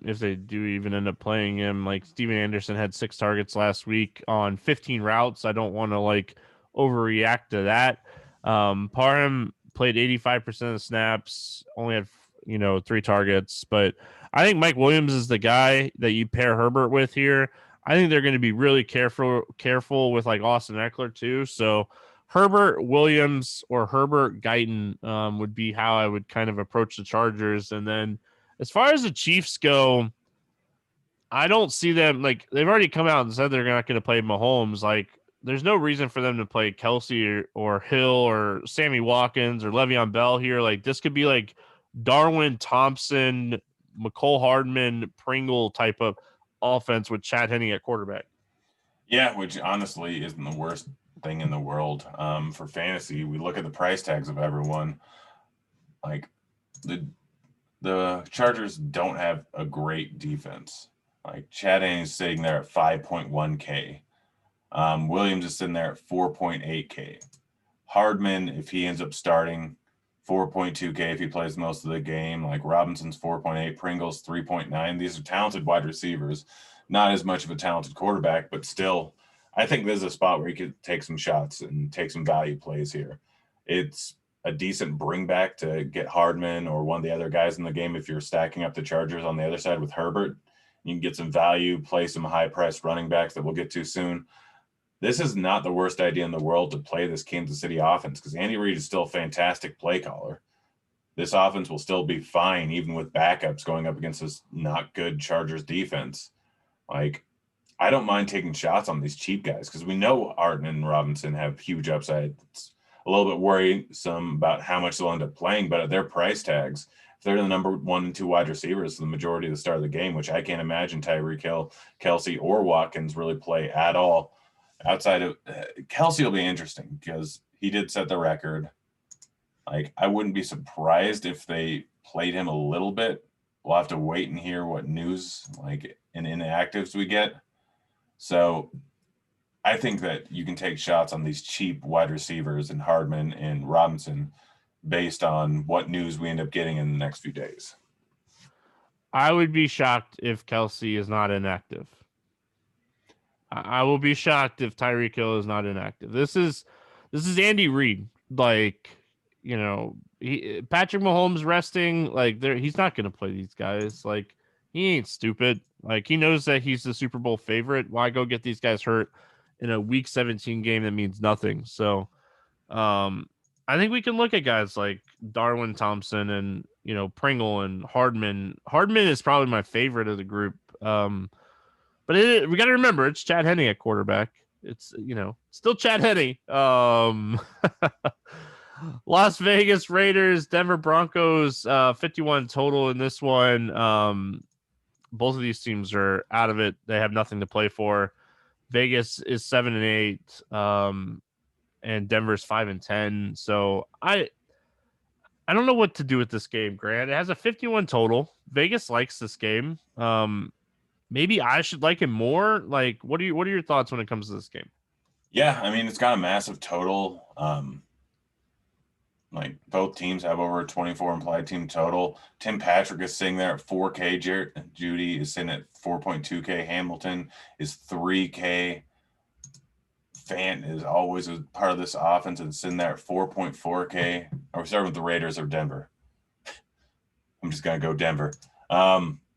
If they do even end up playing him. Like, Steven Anderson had 6 targets last week on 15 routes. I don't want to overreact to that. Parham played 85% of the snaps, only had 3 targets, but I think Mike Williams is the guy that you pair Herbert with here. I think they're going to be really careful with Austin Eckler too. So Herbert, Williams, or Herbert, Guyton would be how I would kind of approach the Chargers. And then as far as the Chiefs go, I don't see them, they've already come out and said they're not going to play Mahomes. There's no reason for them to play Kelsey or Hill or Sammy Watkins or Le'Veon Bell here. This could be Darwin Thompson, McCole Hardman, Pringle type of offense with Chad Henne at quarterback. Yeah, which honestly isn't the worst thing in the world for fantasy. We look at the price tags of everyone. The Chargers don't have a great defense. Chad Henne is sitting there at 5.1K. Williams is sitting there at 4.8K. Hardman, if he ends up starting, 4.2K if he plays most of the game. Robinson's 4.8, Pringle's 3.9. These are talented wide receivers. Not as much of a talented quarterback, but still, I think this is a spot where he could take some shots and take some value plays here. It's a decent bring back to get Hardman or one of the other guys in the game if you're stacking up the Chargers on the other side with Herbert. You can get some value, play some high-priced running backs that we'll get to soon. this is not the worst idea in the world to play this Kansas City offense because Andy Reid is still a fantastic play caller. This offense will still be fine, even with backups going up against this not good Chargers defense. Like, I don't mind taking shots on these cheap guys because we know Arden and Robinson have huge upside. It's a little bit worrisome about how much they'll end up playing, but at their price tags, if they're the number 1 and 2 wide receivers for the majority of the start of the game, which I can't imagine Tyreek Hill, Kelsey, or Watkins really play at all. Outside of Kelsey will be interesting because he did set the record. Like, I wouldn't be surprised if they played him a little bit. We'll have to wait and hear what news, like, and inactives we get. So I think that you can take shots on these cheap wide receivers and Hardman and Robinson based on what news we end up getting in the next few days. I would be shocked if Kelsey is not inactive. I will be shocked if Tyreek Hill is not inactive. This is Andy Reid. Like, you know, Patrick Mahomes resting. Like, he's not going to play these guys. Like, he ain't stupid. Like, he knows that he's the Super Bowl favorite. Why go get these guys hurt in a Week 17 game that means nothing? So, I think we can look at guys like Darwin Thompson and, you know, Pringle and Hardman. Hardman is probably my favorite of the group. But we got to remember, it's Chad Henne at quarterback. It's, you know, still Chad Henne. Las Vegas Raiders, Denver Broncos, 51 total in this one. Both of these teams are out of it. They have nothing to play for. Vegas is 7-8, and Denver's 5-10. So I don't know what to do with this game, Grant. It has a 51 total. Vegas likes this game. Maybe I should like it more. Like, what are your thoughts when it comes to this game? Yeah, I mean, it's got a massive total. Like, both teams have over a 24 implied team total. Tim Patrick is sitting there at 4K. Judy is sitting at 4.2K. Hamilton is 3K. Fant is always a part of this offense and sitting there at 4.4K. Are we starting with the Raiders or Denver? I'm just going to go Denver.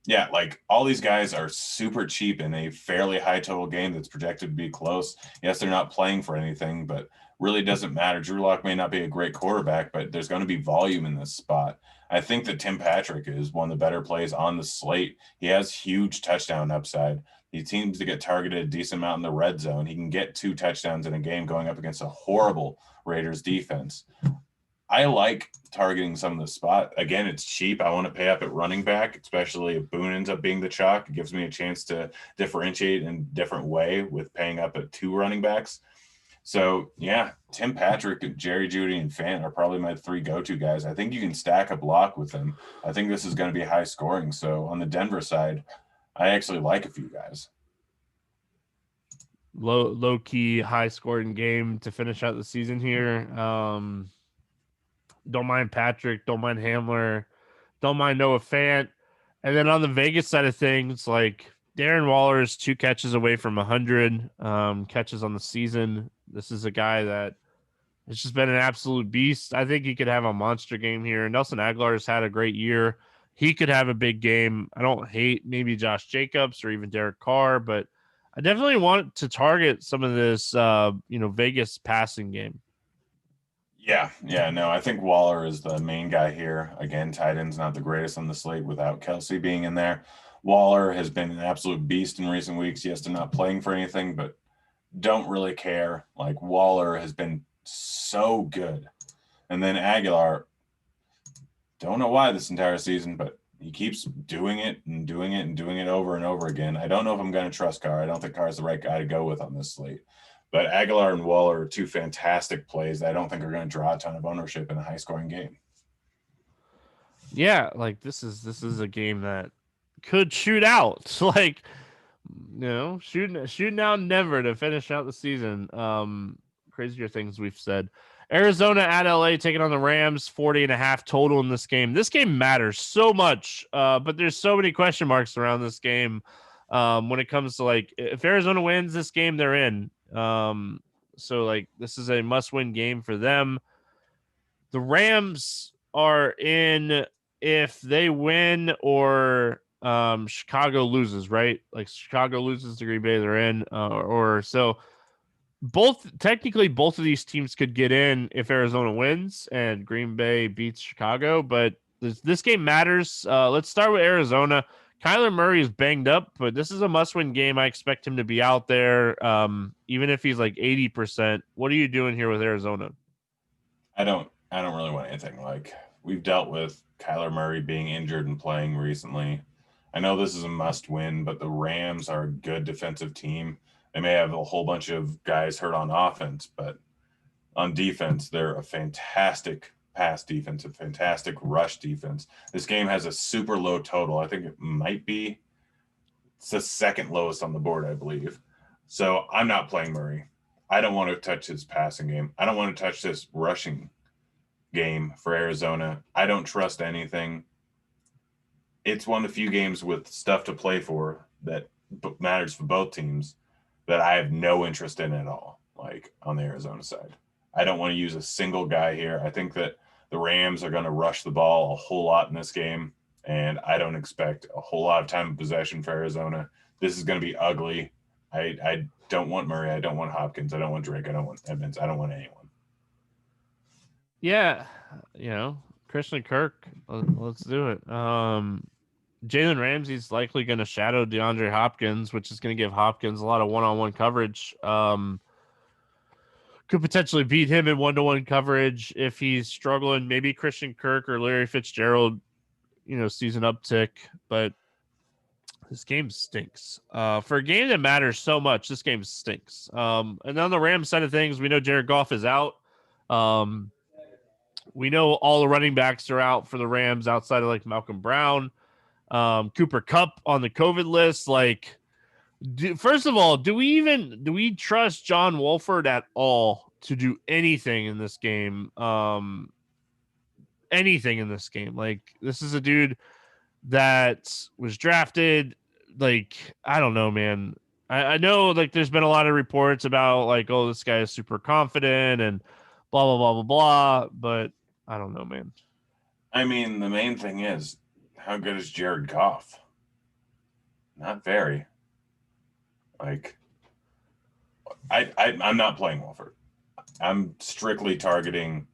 Yeah, like, all these guys are super cheap in a fairly high total game that's projected to be close. Yes, they're not playing for anything, but really doesn't matter. Drew Lock may not be a great quarterback, but there's going to be volume in this spot. I think that Tim Patrick is one of the better plays on the slate. He has huge touchdown upside. He seems to get targeted a decent amount in the red zone. He can get 2 touchdowns in a game going up against a horrible Raiders defense. I like targeting some of the spot. Again, it's cheap. I want to pay up at running back, especially if Boone ends up being the chalk. It gives me a chance to differentiate in a different way with paying up at 2 running backs. So, yeah, Tim Patrick, Jerry Jeudy, and Fant are probably my 3 go-to guys. I think you can stack a block with them. I think this is going to be high scoring. So, on the Denver side, I actually like a few guys. Low-key, high-scoring game to finish out the season here. Don't mind Patrick. Don't mind Hamler. Don't mind Noah Fant. And then on the Vegas side of things, like, Darren Waller is 2 catches away from 100 catches on the season. This is a guy that has just been an absolute beast. I think he could have a monster game here. Nelson Aguilar has had a great year. He could have a big game. I don't hate maybe Josh Jacobs or even Derek Carr, but I definitely want to target some of this, Vegas passing game. Yeah, no, I think Waller is the main guy here. Again, tight end's not the greatest on the slate without Kelsey being in there. Waller has been an absolute beast in recent weeks. Yes, they're not playing for anything, but don't really care. Like, Waller has been so good. And then Aguilar, don't know why this entire season, but he keeps doing it and doing it and doing it over and over again. I don't know if I'm going to trust Carr. I don't think Carr's the right guy to go with on this slate. But Aguilar and Waller are 2 fantastic plays that I don't think are going to draw a ton of ownership in a high-scoring game. Yeah, like, this is a game that could shoot out. Like, shooting out Denver to finish out the season. Crazier things we've said. Arizona at LA taking on the Rams, 40.5 total in this game. This game matters so much, but there's so many question marks around this game when it comes to, like, if Arizona wins this game, they're in. So, like, this is a must-win game for them. The Rams are in if they win or Chicago loses, right? Like, Chicago loses to Green Bay, they're in, or so. technically both of these teams could get in if Arizona wins and Green Bay beats Chicago, but this game matters. Let's start with Arizona. Kyler Murray is banged up, but this is a must-win game. I expect him to be out there, even if he's like 80%. What are you doing here with Arizona? I don't really want anything. Like, we've dealt with Kyler Murray being injured and playing recently. I know this is a must win, but the Rams are a good defensive team. They may have a whole bunch of guys hurt on offense, but on defense, they're a fantastic pass defense, a fantastic rush defense. This game has a super low total. I think it might be it's the second lowest on the board, I believe. So I'm not playing Murray. I don't want to touch his passing game. I don't want to touch this rushing game for Arizona. I don't trust anything. It's one of the few games with stuff to play for that matters for both teams that I have no interest in at all, like on the Arizona side. I don't want to use a single guy here. I think that the Rams are going to rush the ball a whole lot in this game, and I don't expect a whole lot of time of possession for Arizona. This is going to be ugly. I don't want Murray. I don't want Hopkins. I don't want Drake. I don't want Edmonds. I don't want anyone. Yeah, Christian Kirk. Let's do it. Jalen Ramsey's likely going to shadow DeAndre Hopkins, which is going to give Hopkins a lot of one-on-one coverage. Could potentially beat him in one-to-one coverage if he's struggling. Maybe Christian Kirk or Larry Fitzgerald, sees an uptick, but this game stinks. For a game that matters so much, this game stinks. And on the Rams side of things, we know Jared Goff is out. We know all the running backs are out for the Rams outside of like Malcolm Brown. Cooper Kupp on the COVID list. Like, first of all, do we trust John Wolford at all to do anything in this game? Anything in this game? Like, this is a dude that was drafted. Like, I don't know, man. I know like there's been a lot of reports about like, oh, this guy is super confident and blah blah blah blah blah, but I don't know, man. I mean, the main thing is, how good is Jared Goff? Not very. Like, I'm not playing Wolford. I'm strictly targeting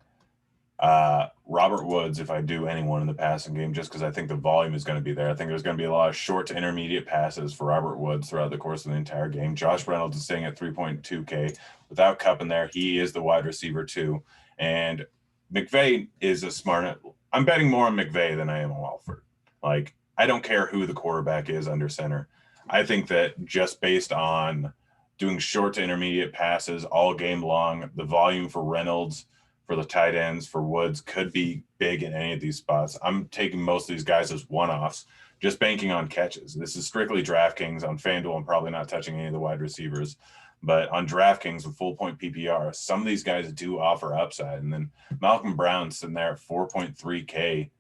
Robert Woods if I do anyone in the passing game, just because I think the volume is going to be there. I think there's going to be a lot of short to intermediate passes for Robert Woods throughout the course of the entire game. Josh Reynolds is staying at 3.2K. Without Kupp in there, he is the wide receiver too. And McVay is a smart. I'm betting more on McVay than I am on Wolford. Like, I don't care who the quarterback is under center. I think that just based on doing short to intermediate passes all game long, the volume for Reynolds, for the tight ends, for Woods could be big in any of these spots. I'm taking most of these guys as one-offs, just banking on catches. This is strictly DraftKings. On FanDuel, I'm probably not touching any of the wide receivers. But on DraftKings with full point PPR, some of these guys do offer upside. And then Malcolm Brown sitting there at 4.3K.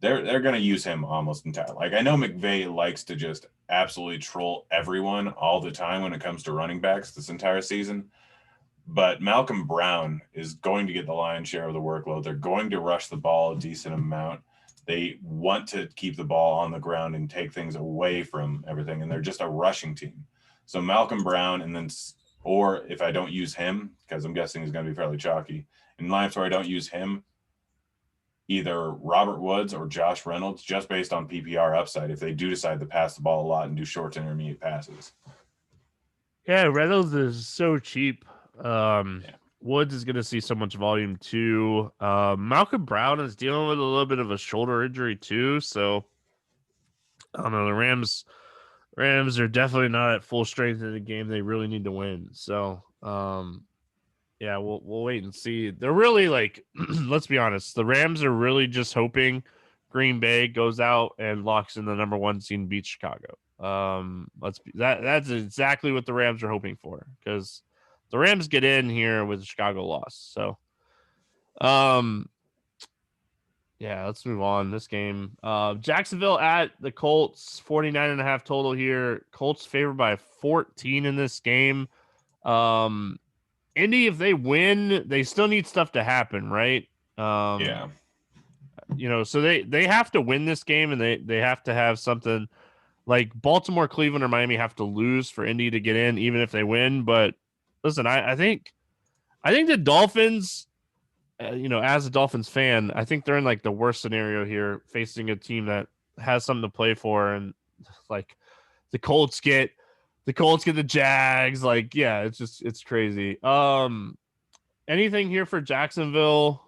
They're going to use him almost entirely. Like, I know McVay likes to just absolutely troll everyone all the time when it comes to running backs this entire season. But Malcolm Brown is going to get the lion's share of the workload. They're going to rush the ball a decent amount. They want to keep the ball on the ground and take things away from everything. And they're just a rushing team. So Malcolm Brown, and then, or if I don't use him, because I'm guessing he's going to be fairly chalky, in lines where I don't use him, either Robert Woods or Josh Reynolds, just based on PPR upside, if they do decide to pass the ball a lot and do short to intermediate passes. Yeah, Reynolds is so cheap. Woods is going to see so much volume too. Malcolm Brown is dealing with a little bit of a shoulder injury too, so I don't know. The Rams are definitely not at full strength in the game. They really need to win. So, yeah, we'll wait and see. They're really like, let's be honest, the Rams are really just hoping Green Bay goes out and locks in the number 1 seed and beats Chicago. That's exactly what the Rams are hoping for, because the Rams get in here with the Chicago loss. So, yeah, let's move on. This game, Jacksonville at the Colts, 49.5 total here. Colts favored by 14 in this game. Indy, if they win, they still need stuff to happen, right? Yeah. So they have to win this game, and they have to have something like Baltimore, Cleveland, or Miami have to lose for Indy to get in, even if they win. But listen, I think the Dolphins, as a Dolphins fan, I think they're in like the worst scenario here, facing a team that has something to play for, and like the Colts get the Jags. Like, yeah, it's crazy. Anything here for Jacksonville?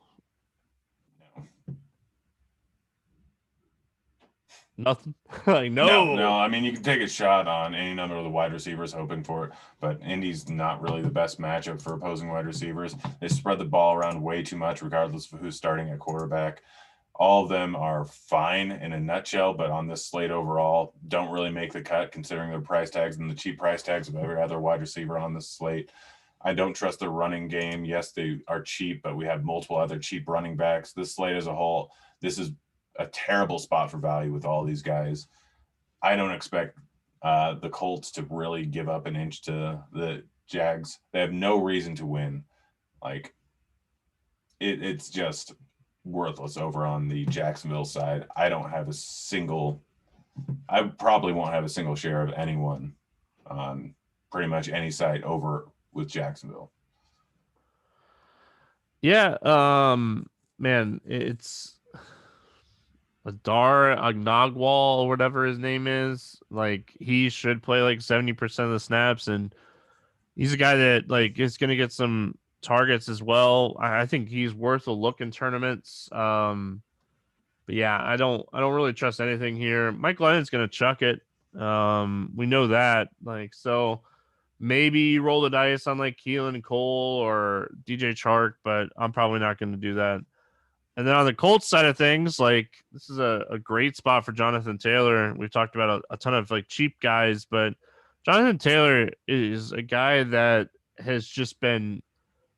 Nothing. Like, No. no. I mean, you can take a shot on any number of the wide receivers hoping for it, but Indy's not really the best matchup for opposing wide receivers. They spread the ball around way too much, regardless of who's starting at quarterback. All of them are fine in a nutshell, but on this slate overall, don't really make the cut considering their price tags and the cheap price tags of every other wide receiver on this slate. I don't trust the running game. Yes, they are cheap, but we have multiple other cheap running backs. This slate as a whole, this is a terrible spot for value with all these guys. I don't expect the Colts to really give up an inch to the Jags. They have no reason to win. Like, it's just worthless over on the Jacksonville side. I probably won't have a single share of anyone on pretty much any site over with Jacksonville. Yeah, man, it's Adar Agnagwal or whatever his name is. Like, he should play like 70% of the snaps, and he's a guy that like is going to get some targets as well. I think he's worth a look in tournaments. But yeah, I don't really trust anything here. Mike Lennon's going to chuck it. We know that. Like, so maybe roll the dice on like Keelan Cole or DJ Chark, but I'm probably not going to do that. And then on the Colts side of things, like, this is a great spot for Jonathan Taylor. We've talked about a ton of like cheap guys, but Jonathan Taylor is a guy that has just been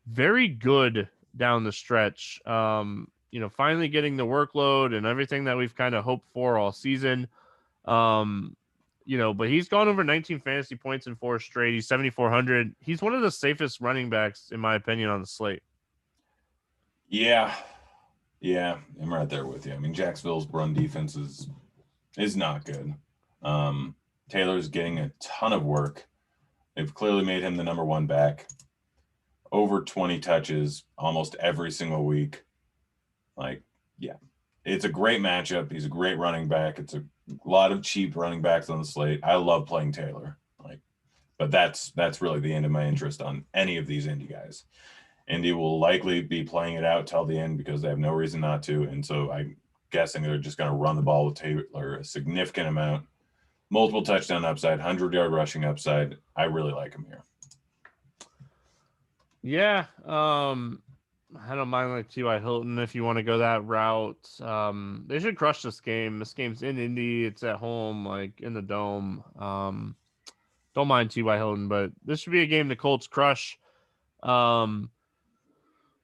very good down the stretch. Finally getting the workload and everything that we've kind of hoped for all season. But he's gone over 19 fantasy points in 4 straight. He's 7,400. He's one of the safest running backs, in my opinion, on the slate. Yeah, I'm right there with you. I mean, Jacksonville's run defense is not good. Taylor's getting a ton of work. They've clearly made him the number one back. Over 20 touches almost every single week. Like, yeah, it's a great matchup. He's a great running back. It's a lot of cheap running backs on the slate. I love playing Taylor. But that's really the end of my interest on any of these Indy guys. Indy will likely be playing it out till the end because they have no reason not to. And so I'm guessing they're just going to run the ball with Taylor a significant amount. Multiple touchdown upside, 100-yard rushing upside. I really like him here. Yeah. I don't mind like T.Y. Hilton if you want to go that route. They should crush this game. This game's in Indy. It's at home, like in the dome. Don't mind T.Y. Hilton, but this should be a game the Colts crush.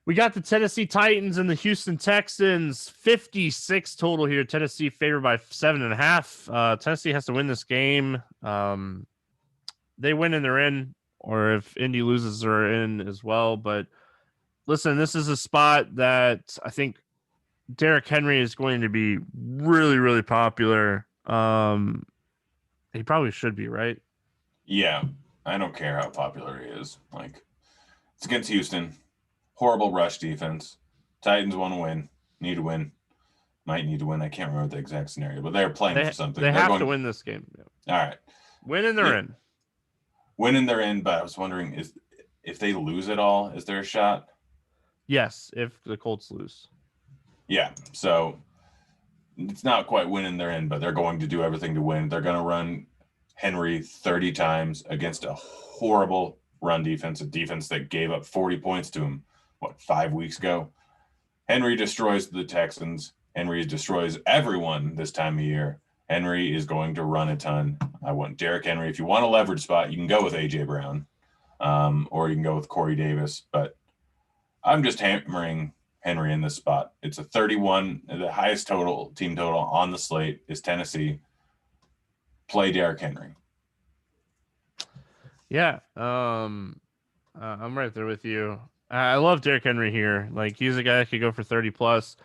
We got the Tennessee Titans and the Houston Texans. 56 total here. Tennessee favored by 7.5. Tennessee has to win this game. They win and they're in, or if Indy loses, they're in as well. But listen, this is a spot that I think Derrick Henry is going to be really, really popular. He probably should be, right? Yeah, I don't care how popular he is. Like, it's against Houston. Horrible rush defense. Titans want to win. Need to win. Might need to win. I can't remember the exact scenario, but they're playing for something. They have to win this game. Yeah. All right. Win and they're in. Win and they're in, but I was wondering, if they lose it all, is there a shot? Yes, if the Colts lose. Yeah, so it's not quite win and they're in, but they're going to do everything to win. They're going to run Henry 30 times against a horrible run defense, a defense that gave up 40 points to him, 5 weeks ago? Henry destroys the Texans. Henry destroys everyone this time of year. Henry is going to run a ton. I want Derrick Henry. If you want a leverage spot, you can go with A.J. Brown, or you can go with Corey Davis. But I'm just hammering Henry in this spot. It's a 31. The highest team total on the slate is Tennessee. Play Derrick Henry. Yeah, I'm right there with you. I love Derrick Henry here. Like, he's a guy that could go for 30 plus.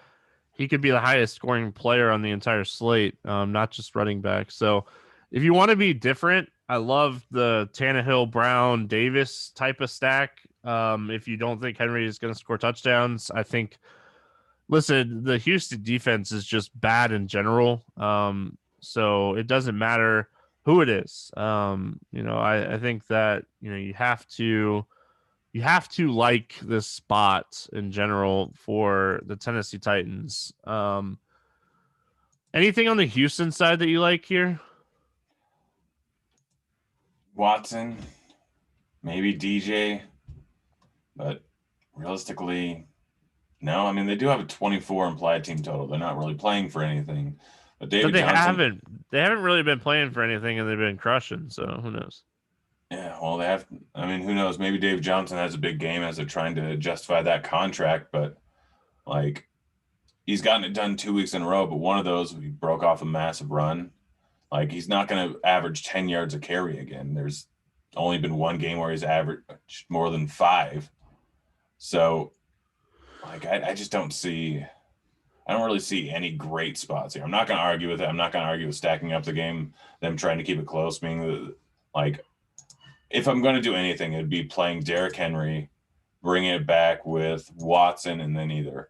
He could be the highest scoring player on the entire slate, not just running back. So if you want to be different, I love the Tannehill, Brown, Davis type of stack. If you don't think Henry is going to score touchdowns, I think. Listen, the Houston defense is just bad in general. So it doesn't matter who it is. I think that you have to like this spot in general for the Tennessee Titans. Anything on the Houston side that you like here? Watson, maybe DJ, but realistically, no. I mean, they do have a 24 implied team total. They're not really playing for anything. But David But Johnson, they haven't really been playing for anything, and they've been crushing. So who knows? yeah, well, they have. I mean, who knows? Maybe David Johnson has a big game as they're trying to justify that contract, but like he's gotten it done 2 weeks in a row. But one of those, he broke off a massive run. Like he's not going to average 10 yards a carry again. There's only been one game where he's averaged more than 5. So, like, I just don't see. I don't really see any great spots here. I'm not going to argue with it. I'm not going to argue with stacking up the game, them trying to keep it close. Being like, if I'm going to do anything, it'd be playing Derrick Henry, bringing it back with Watson, and then either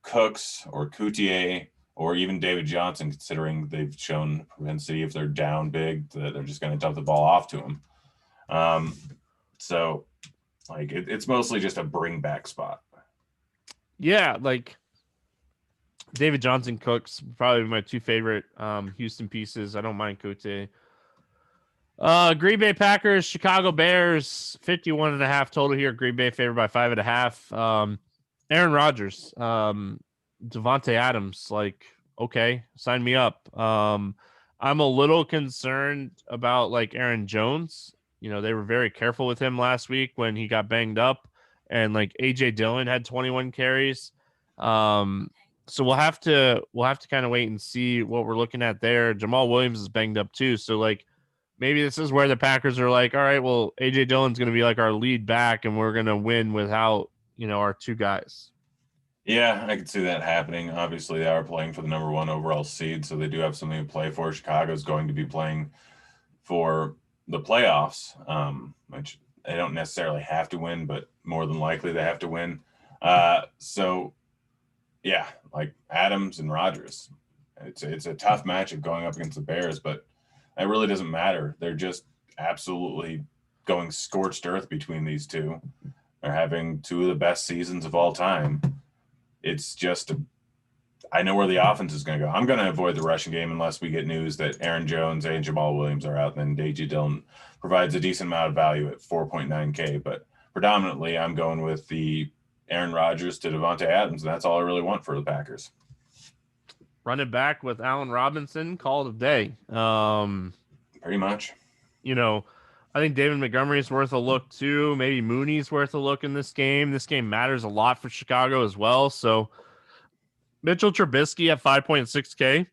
Cooks or Coutier or even David Johnson, considering they've shown propensity if they're down big that they're just going to dump the ball off to him. So, like, it's mostly just a bring back spot. Yeah, like David Johnson, Cooks, probably my two favorite Houston pieces. I don't mind Cote. Green Bay Packers, Chicago Bears, 51.5 total here. Green Bay favored by 5.5. Aaron Rodgers, Devontae Adams, like, okay, sign me up. I'm a little concerned about like Aaron Jones. They were very careful with him last week when he got banged up, and like AJ Dillon had 21 carries. So we'll have to kind of wait and see what we're looking at there. Jamal Williams is banged up too, so like maybe this is where the Packers are like, all right, well, AJ Dillon's going to be like our lead back, and we're going to win without our two guys. Yeah, I could see that happening. Obviously, they are playing for the number 1 overall seed, so they do have something to play for. Chicago's going to be playing for the playoffs, which they don't necessarily have to win, but more than likely they have to win. So, yeah, like Adams and Rodgers. It's a tough matchup going up against the Bears, but it really doesn't matter. They're just absolutely going scorched earth between these two. They're having 2 of the best seasons of all time. It's just I know where the offense is going to go. I'm going to avoid the rushing game unless we get news that Aaron Jones and Jamal Williams are out. Then AJ Dillon provides a decent amount of value at 4.9K. But predominantly, I'm going with the Aaron Rodgers to Devontae Adams, and that's all I really want for the Packers. Run it back with Allen Robinson, call it a day. Pretty much. I think David Montgomery is worth a look too. Maybe Mooney's worth a look in this game. This game matters a lot for Chicago as well. So Mitchell Trubisky at 5.6K.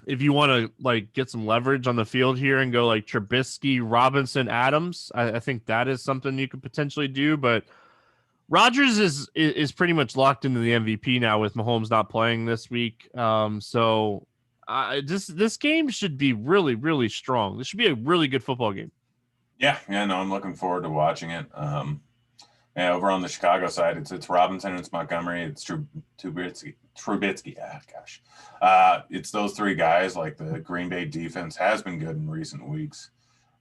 If you want to like get some leverage on the field here and go like Trubisky, Robinson, Adams, I think that is something you could potentially do. But Rodgers is pretty much locked into the MVP now with Mahomes not playing this week. So this game should be really, really strong. This should be a really good football game. Yeah, no, I'm looking forward to watching it. Over on the Chicago side, it's Robinson, it's Montgomery, it's Trubisky. It's those 3 guys. Like the Green Bay defense has been good in recent weeks,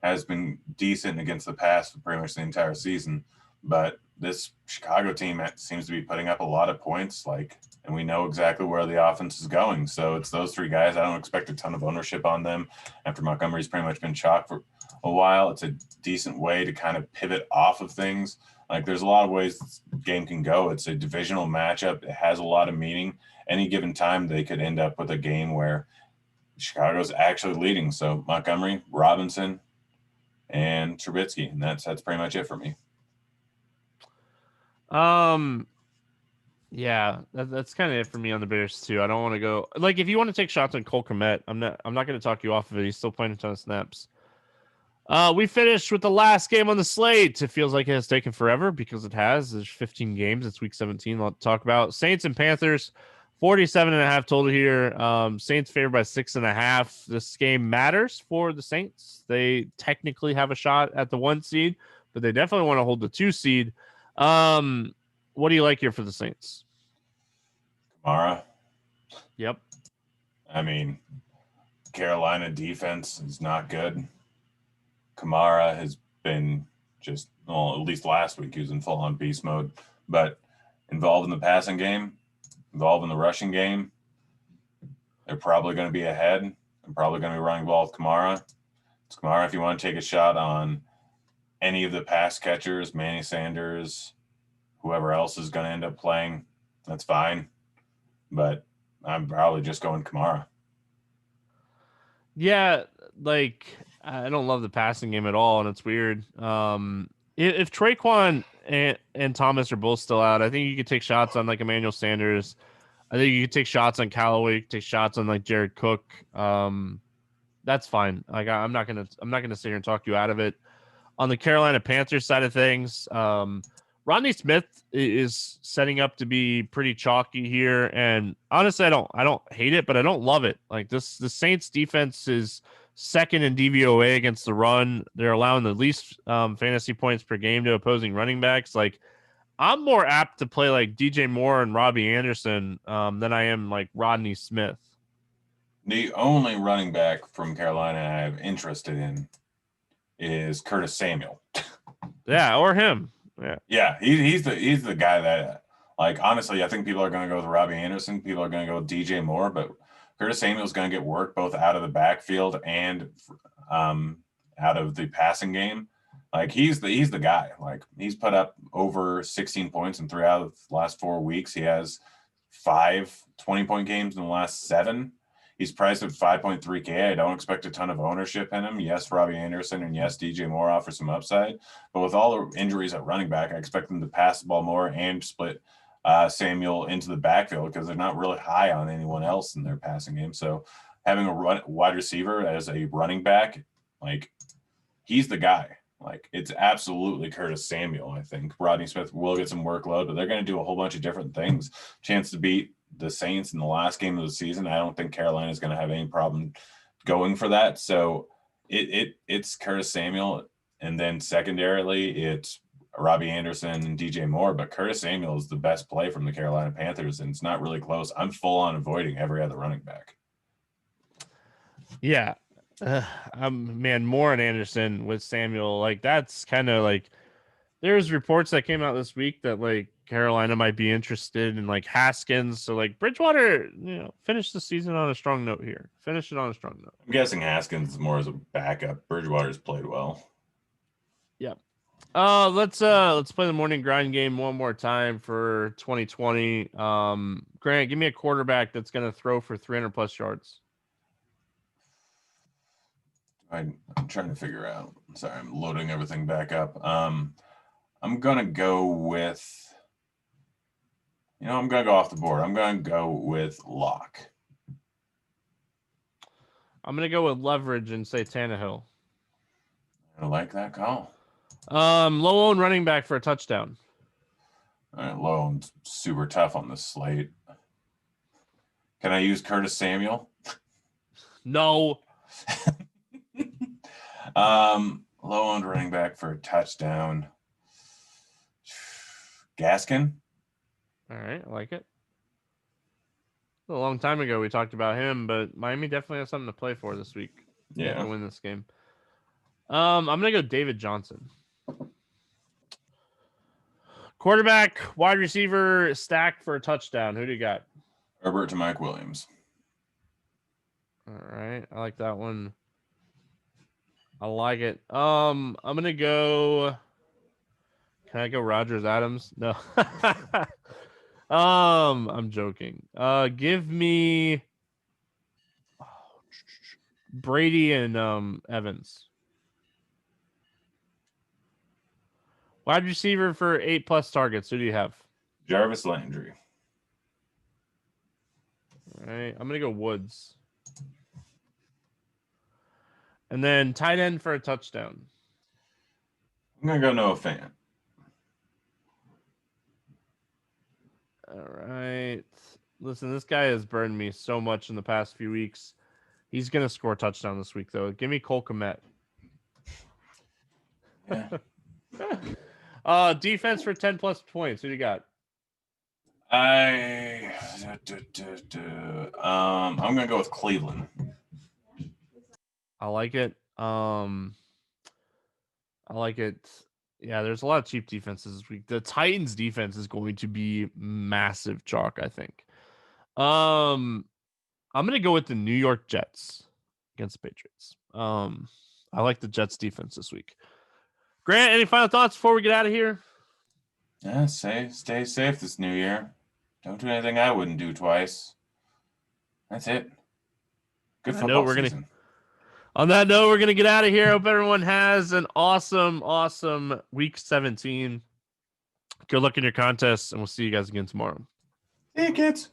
has been decent against the pass for pretty much the entire season. But this Chicago team seems to be putting up a lot of points, and we know exactly where the offense is going. So it's those 3 guys. I don't expect a ton of ownership on them after Montgomery's pretty much been chalked for a while. It's a decent way to kind of pivot off of things. Like there's a lot of ways this game can go. It's a divisional matchup. It has a lot of meaning. Any given time, they could end up with a game where Chicago's actually leading. So Montgomery, Robinson, and Trubisky, and that's pretty much it for me. Yeah, that's kind of it for me on the Bears too. I don't want to go like if you want to take shots on Cole Kmet, I'm not going to talk you off of it. He's still playing a ton of snaps. We finished with the last game on the slate. It feels like it has taken forever because it has. There's 15 games. It's week 17. I'll talk about Saints and Panthers. 47.5 total here. Saints favored by 6.5. This game matters for the Saints. They technically have a shot at the 1 seed, but they definitely want to hold the 2 seed. What do you like here for the Saints? Kamara. Yep. I mean, Carolina defense is not good. Kamara has been just, well, at least last week he was in full-on beast mode, but involved in the passing game, involved in the rushing game, they're probably going to be ahead. They're probably going to be running ball with Kamara. It's Kamara if you want to take a shot on any of the pass catchers, Manny Sanders, whoever else is going to end up playing, that's fine. But I'm probably just going Kamara. Yeah, like I don't love the passing game at all, and it's weird. If Traquan and Thomas are both still out, I think you could take shots on like Emmanuel Sanders. I think you could take shots on Callaway, take shots on like Jared Cook. That's fine. Like I'm not gonna sit here and talk you out of it. On the Carolina Panthers side of things, Rodney Smith is setting up to be pretty chalky here, and honestly, I don't hate it, but I don't love it. Like the Saints defense is second in DVOA against the run. They're allowing the least fantasy points per game to opposing running backs. Like I'm more apt to play like DJ Moore and Robbie Anderson than I am like Rodney Smith. The only running back from Carolina I'm interested in is Curtis Samuel. Yeah, or him. Yeah, he's the guy that, like, honestly, I think people are going to go with Robbie Anderson. People are going to go with DJ Moore, but Curtis Samuel's going to get work both out of the backfield and out of the passing game. Like he's the guy. Like he's put up over 16 points in 3 out of the last 4 weeks. He has 5 20-point games in the last 7. He's priced at 5.3K. I don't expect a ton of ownership in him. Yes, Robbie Anderson and yes, DJ Moore offer some upside. But with all the injuries at running back, I expect them to pass the ball more and split Samuel into the backfield because they're not really high on anyone else in their passing game. So having a wide receiver as a running back, like he's the guy. Like it's absolutely Curtis Samuel. I think Rodney Smith will get some workload, but they're going to do a whole bunch of different things. Chance to beat the Saints in the last game of the season. I don't think Carolina is going to have any problem going for that. So it's Curtis Samuel, and then secondarily it's Robbie Anderson and DJ Moore. But Curtis Samuel is the best play from the Carolina Panthers, and it's not really close. I'm full on avoiding every other running back. Yeah. Man, Moore and Anderson with Samuel, like that's kind of like there's reports that came out this week that like Carolina might be interested in like Haskins. So like Bridgewater, finish the season on a strong note here. Finish it on a strong note. I'm guessing Haskins is more as a backup. Bridgewater's played well. Yeah. Let's play the morning grind game one more time for 2020. Grant, give me a quarterback that's gonna throw for 300 plus yards. I'm trying to figure out. Sorry, I'm loading everything back up. I'm gonna go with, I'm gonna go off the board. I'm gonna go with Locke. I'm gonna go with leverage and say Tannehill. I like that call. Low owned running back for a touchdown. All right, low owned super tough on this slate. Can I use Curtis Samuel? No. Low owned running back for a touchdown. Gaskin. All right, I like it. A long time ago we talked about him, but Miami definitely has something to play for this week. Yeah, to win this game. I'm gonna go David Johnson. Quarterback, wide receiver, stacked for a touchdown. Who do you got? Herbert to Mike Williams. All right, I like that one. I like it. I'm gonna go. Can I go Rodgers Adams? No. I'm joking. Give me Brady and Evans. Wide receiver for 8+ targets. Who do you have? Jarvis Landry. All right, I'm gonna go Woods. And then tight end for a touchdown. I'm gonna go Noah Fant. All right. Listen, this guy has burned me so much in the past few weeks. He's gonna score a touchdown this week, though. Give me Cole Kmet. Yeah. Defense for 10+ points. Who do you got? I'm gonna go with Cleveland. I like it. I like it. Yeah, there's a lot of cheap defenses this week. The Titans defense is going to be massive chalk, I think. I'm gonna go with the New York Jets against the Patriots. I like the Jets defense this week. Grant, any final thoughts before we get out of here? Yeah, stay safe this new year. Don't do anything I wouldn't do twice. That's it. Good football season. On that note, we're gonna get out of here. Hope everyone has an awesome week 17. Good luck in your contests, and we'll see you guys again tomorrow. See you, kids.